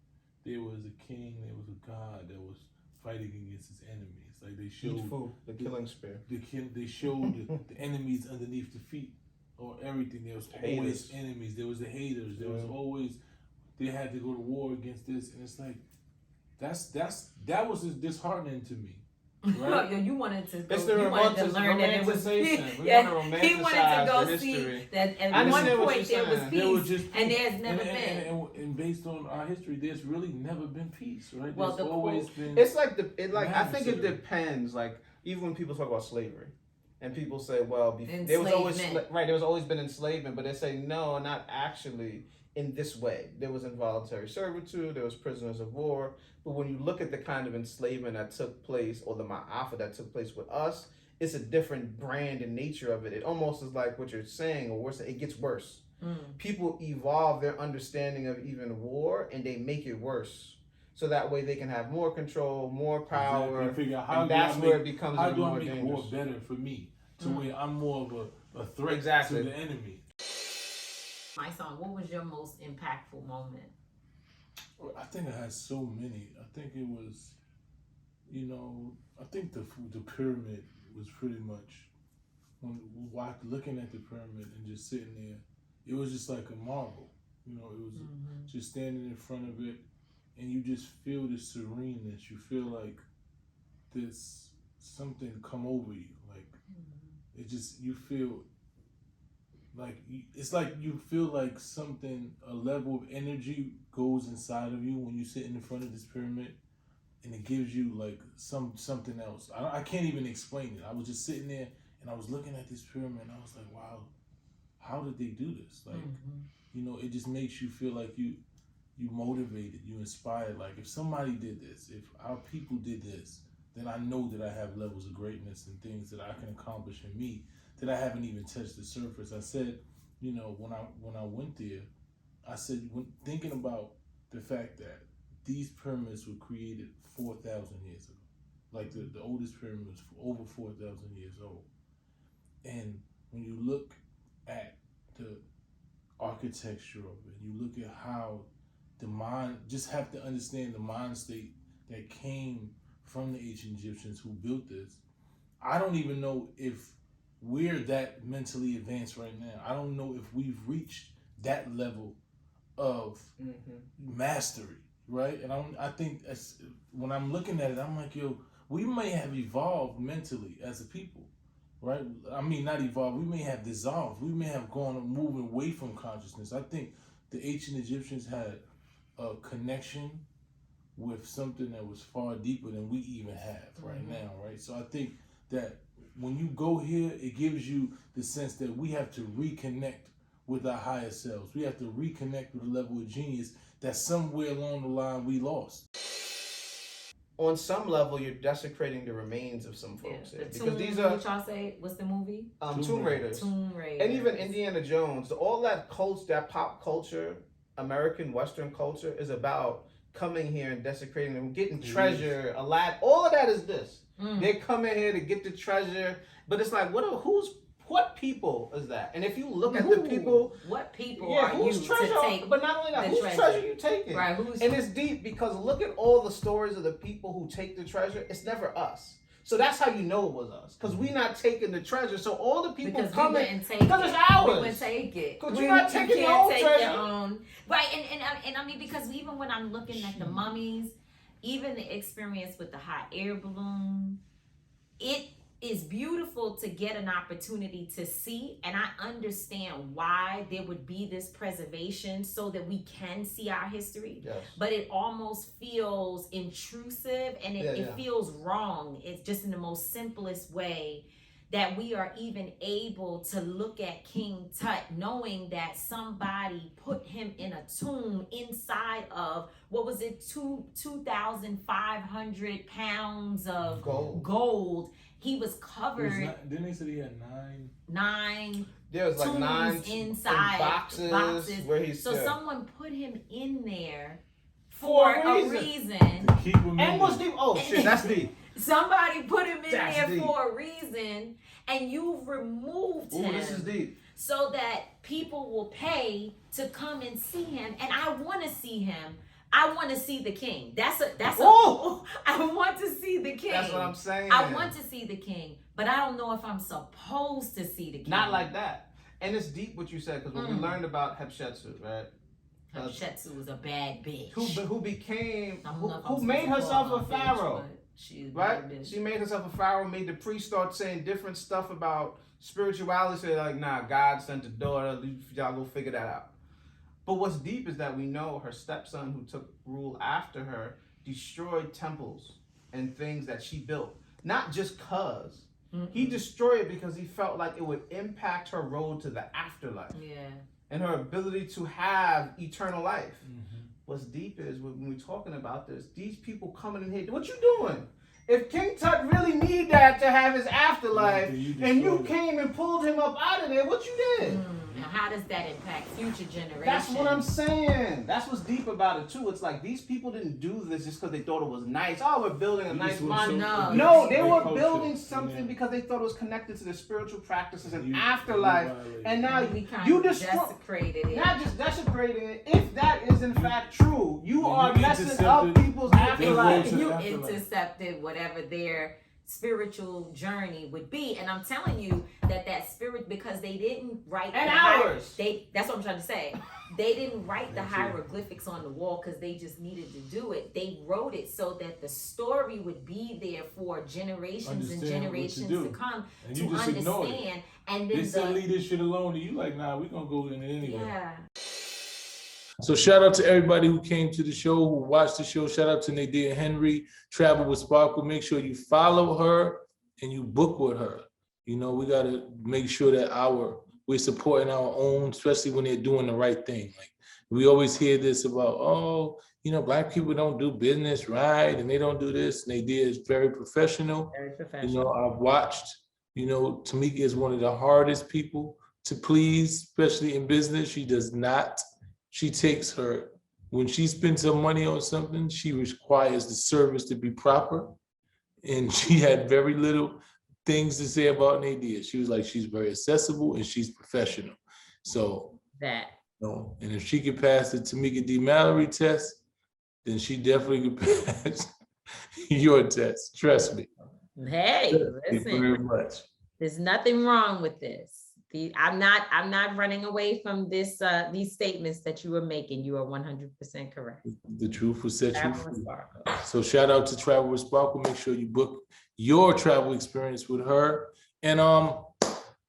there was a king, there was a god that was fighting against his enemies. Like they showed the killing spear. They showed the enemies underneath the feet or everything. There was always enemies. There was the haters. There was always, they had to go to war against this, and it's like. That was disheartening to me. Right? You wanted to go. It's the romanticization. He wanted to go see that at one point there was peace, and there's never been. And based on our history, there's really never been peace, right? Well, there's always been. It's like I think it depends. Like even when people talk about slavery, and people say, well, there was always been enslavement, but they say no, not actually. In this way, there was involuntary servitude, there was prisoners of war, but when you look at the kind of enslavement that took place, or the ma'afa that took place with us, it's a different brand and nature of it. It almost is like what you're saying, or worse, it gets worse. People evolve their understanding of even war, and they make it worse. So that way they can have more control, more power, Exactly. Figure out how and that's do I where make, it becomes how even do I more make dangerous. war better for me, to where I'm more of a threat Exactly. to the enemy. Mysonne, what was your most impactful moment? I think I had so many. I think it was, I think the pyramid was pretty much, looking at the pyramid and just sitting there, it was just like a marvel. It was just standing in front of it, and you just feel this sereneness. You feel like this something come over you, like it just, you feel like it's like you feel like something, a level of energy goes inside of you when you sit in front of this pyramid, and it gives you like something else. I can't even explain it. I was just sitting there and I was looking at this pyramid and I was like, wow, how did they do this? Like, it just makes you feel like you motivated, you inspired. Like, if somebody did this, if our people did this, then I know that I have levels of greatness and things that I can accomplish in me that I haven't even touched the surface. I said, when I went there, I said, when thinking about the fact that these pyramids were created 4,000 years ago, like the oldest pyramid was over 4,000 years old. And when you look at the architecture of it, you look at how the mind, just have to understand the mind state that came from the ancient Egyptians who built this. I don't even know if we're that mentally advanced right now. I don't know if we've reached that level of mastery, right? And I think when I'm looking at it, I'm like, yo, we may have evolved mentally as a people, right? I mean, not evolved, we may have dissolved. We may have moving away from consciousness. I think the ancient Egyptians had a connection with something that was far deeper than we even have right now, right? So I think that when you go here, it gives you the sense that we have to reconnect with our higher selves. We have to reconnect with a level of genius that somewhere along the line we lost. On some level, you're desecrating the remains of some folks here, because these are, what y'all say, what's the movie? Tomb Raiders. Tomb Raiders. And even Indiana Jones. All that that pop culture, American Western culture, is about coming here and desecrating them, getting treasure, a lot. All of that is this. They're coming here to get the treasure, but it's like, what people is that? And if you look at the people, what people are you treasure, to take? But not only that, whose treasure you taking? Right. And it's deep, because look at all the stories of the people who take the treasure. It's never us. So that's how you know it was us, because we not taking the treasure. So all the people coming, because it's ours. We would take it. Because you're not taking your own treasure. Right, and I mean, because even when I'm looking at the mummies, even the experience with the hot air balloon, it is beautiful to get an opportunity to see, and I understand why there would be this preservation so that we can see our history. Yes. But it almost feels intrusive, and it feels wrong. It's just in the most simplest way that we are even able to look at King Tut, knowing that somebody put him in a tomb inside of, what was it, 2,500 pounds of gold. He was covered. Didn't they say he had nine There was like 9 inside boxes where he's someone put him in there for a reason. To keep him and what's deep? Oh shit, that's deep. Somebody put him in That's there deep. for a reason, and you've removed him. This is deep. So that people will pay to come and see him, and I want to see him. I want to see the king. I want to see the king. That's what I'm saying. I want to see the king, but I don't know if I'm supposed to see the king. Not like that. And it's deep what you said, because when we learned about Hatshepsut, right? Hatshepsut was a bad bitch. Who became, who made herself a pharaoh. She's right? She made herself a pharaoh, made the priest start saying different stuff about spirituality. Say like, nah, God sent a daughter. Y'all go figure that out. But what's deep is that we know her stepson, who took rule after her, destroyed temples and things that she built. Not just cause. He destroyed it because he felt like it would impact her road to the afterlife. Yeah. And her ability to have eternal life. What's deep is when we're talking about this, these people coming in here, what you doing? If King Tut really need that to have his afterlife, Yeah, and you came and pulled him up out of there, what you did? Now, how does that impact future generations? That's what I'm saying. That's what's deep about it too. It's like these people didn't do this just because they thought it was nice. Oh, we're building a nice monument. No, they were building something because they thought it was connected to their spiritual practices and afterlife. And now you desecrated it. Not just desecrating it. If that is in fact true, you are messing up people's afterlife. You intercepted whatever their spiritual journey would be, and I'm telling you that spirit, because they didn't write that's what I'm trying to say. They didn't write the hieroglyphics on the wall because they just needed to do it. They wrote it so that the story would be there for generations and generations to come to understand. And then they said leave this shit alone, and you like, nah, we're gonna go in it anyway. Yeah. So shout out to everybody who came to the show, who watched the show. Shout out to Nadia Henry, Travel with Sparkle. Make sure you follow her and you book with her. You know, we got to make sure that we're supporting our own, especially when they're doing the right thing. Like we always hear this about, oh, you know, Black people don't do business right and they don't do this. Nadia is very professional. Very professional. You know, I've watched, you know, Tamika is one of the hardest people to please, especially in business. She does not. She takes when she spends her money on something, she requires the service to be proper. And she had very little things to say about Nadia. She was like, she's very accessible and she's professional. So, you know, and if she could pass the Tamika D. Mallory test, then she definitely could pass your test. Trust me. Hey, Thank you very much. There's nothing wrong with this. I'm not running away from this. These statements that you were making. You are 100% correct. The truth will set you free. So shout out to Travel with Sparkle. Make sure you book your travel experience with her. And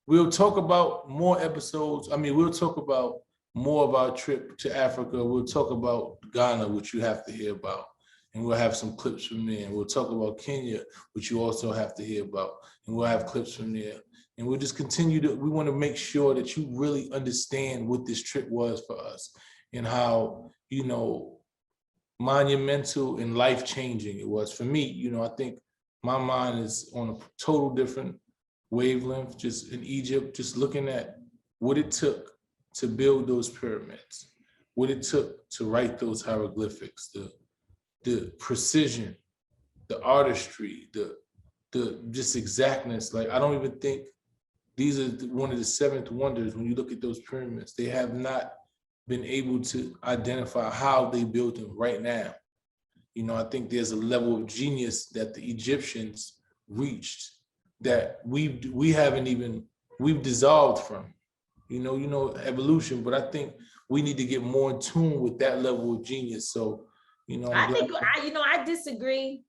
we'll talk about more episodes. I mean, we'll talk about more of our trip to Africa. We'll talk about Ghana, which you have to hear about. And we'll have some clips from there. And we'll talk about Kenya, which you also have to hear about. And we'll have clips from there. And we'll just continue we want to make sure that you really understand what this trip was for us and how, you know, monumental and life-changing it was. For me, you know, I think my mind is on a total different wavelength, just in Egypt, just looking at what it took to build those pyramids, what it took to write those hieroglyphics, the precision, the artistry, the just exactness. Like, I don't even think these are one of the seventh wonders. When you look at those pyramids, they have not been able to identify how they built them right now. You know, I think there's a level of genius that the Egyptians reached that we've dissolved from. You know, evolution, but I think we need to get more in tune with that level of genius. So, you know, I disagree.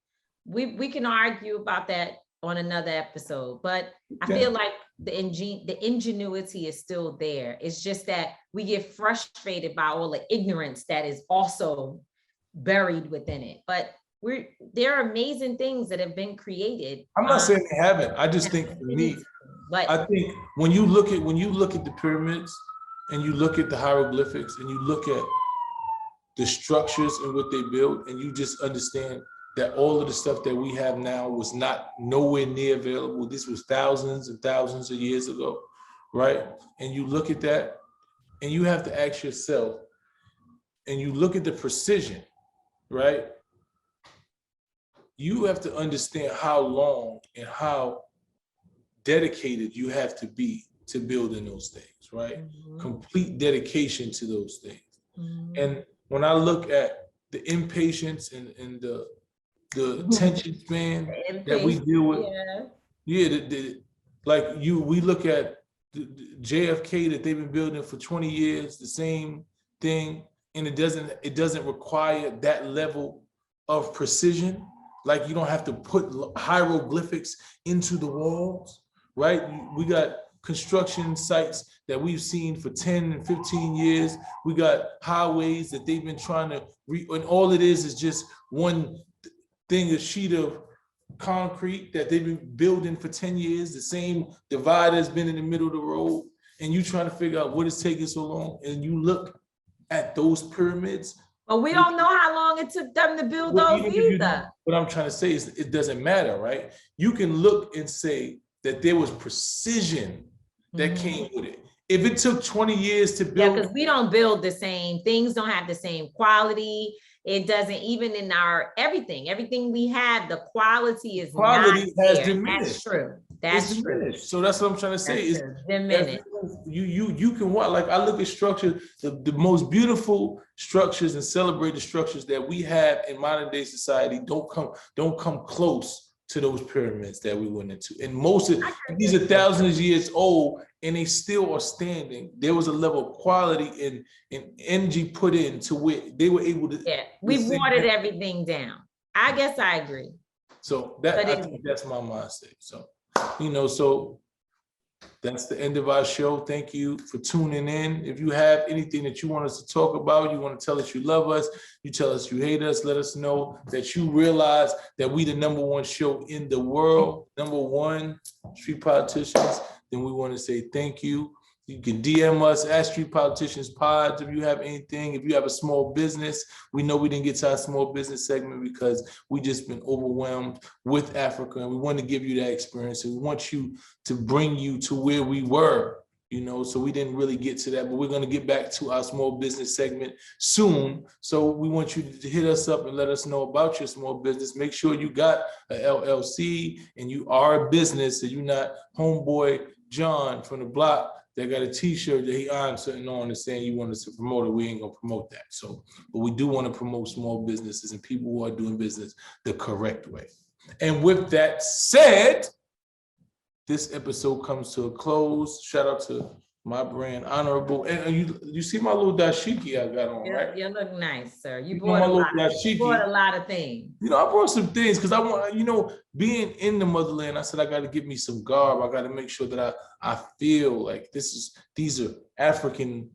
We can argue about that on another episode, but I feel like the ingenuity is still there. It's just that we get frustrated by all the ignorance that is also buried within it. But there are amazing things that have been created. I'm not saying they haven't. I just think for me, I think when you look at the pyramids and you look at the hieroglyphics and you look at the structures and what they built, and you just understand that all of the stuff that we have now was not nowhere near available. This was thousands and thousands of years ago, right? And you look at that and you have to ask yourself, and you look at the precision, right? You have to understand how long and how dedicated you have to be to building those things, right? Mm-hmm. Complete dedication to those things. Mm-hmm. And when I look at the impatience and the attention span that we deal with, we look at the JFK that they've been building for 20 years, the same thing, and it doesn't require that level of precision. Like, you don't have to put hieroglyphics into the walls, right? We got construction sites that we've seen for 10 and 15 years. We got highways that they've been trying to and all it is just one thing, a sheet of concrete that they've been building for 10 years. The same divider has been in the middle of the road, and you trying to figure out what is taking so long. And you look at those pyramids, But we don't know how long it took them to build Well, those even if you don't, either. what I'm trying to say is it doesn't matter, right? You can look and say that there was precision that came with it. If it took 20 years to Yeah, build, because we don't build the same, things don't have the same quality. It doesn't, even in our everything we have, the quality is quality not has there. diminished. That's true. It's That's true. diminished. So that's what I'm trying to say. That's Is true. Diminished. you can watch, like I look at structure, the most beautiful structures and celebrate the structures that we have in modern day society don't come close to those pyramids that we went into. And most of these are thousands of years old and they still are standing. There was a level of quality and energy put in to where they were able to. Yeah, we've watered everything down. I guess I agree. So that I think that's my mindset. So, so that's the end of our show. Thank you for tuning in. If you have anything that you want us to talk about, you want to tell us you love us, you tell us you hate us, let us know that you realize that we the #1 show in the world, #1 Street Politicians, then we want to say thank you. You can DM us at Street Politicians Pod if you have anything. If you have a small business, we know we didn't get to our small business segment because we just been overwhelmed with Africa, and we want to give you that experience. And we want you to bring you to where we were, so we didn't really get to that, but we're going to get back to our small business segment soon. So we want you to hit us up and let us know about your small business. Make sure you got a LLC and you are a business, and you're not homeboy John from the block that got a t-shirt that he earned something on and saying you want us to promote it. We ain't gonna promote that. So, but we do want to promote small businesses and people who are doing business the correct way. And with that said, this episode comes to a close. Shout out to my brand, Honorable. And you see my little dashiki I got on, right? You look nice, sir. You my bought little dashiki. a lot of things. I brought some things because I want, being in the motherland, I said I got to get me some garb. I got to make sure that I feel like these are African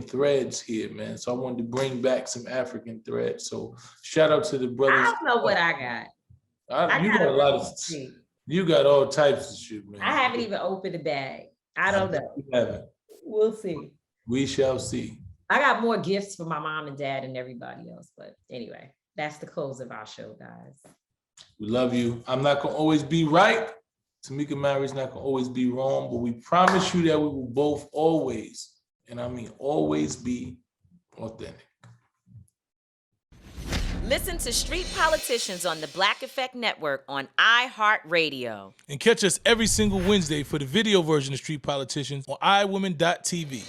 threads here, man. So I wanted to bring back some African threads. So shout out to the brothers. I don't know what I got. You got a lot of. You got all types of shit, man. I haven't even opened the bag. I don't know. You haven't. We'll see. We shall see. I got more gifts for my mom and dad and everybody else. But anyway, that's the close of our show, guys. We love you. I'm not going to always be right. Tamika and Mary's not going to always be wrong. But we promise you that we will both always, and I mean always, be authentic. Listen to Street Politicians on the Black Effect Network on iHeartRadio. And catch us every single Wednesday for the video version of Street Politicians on iWomen.tv.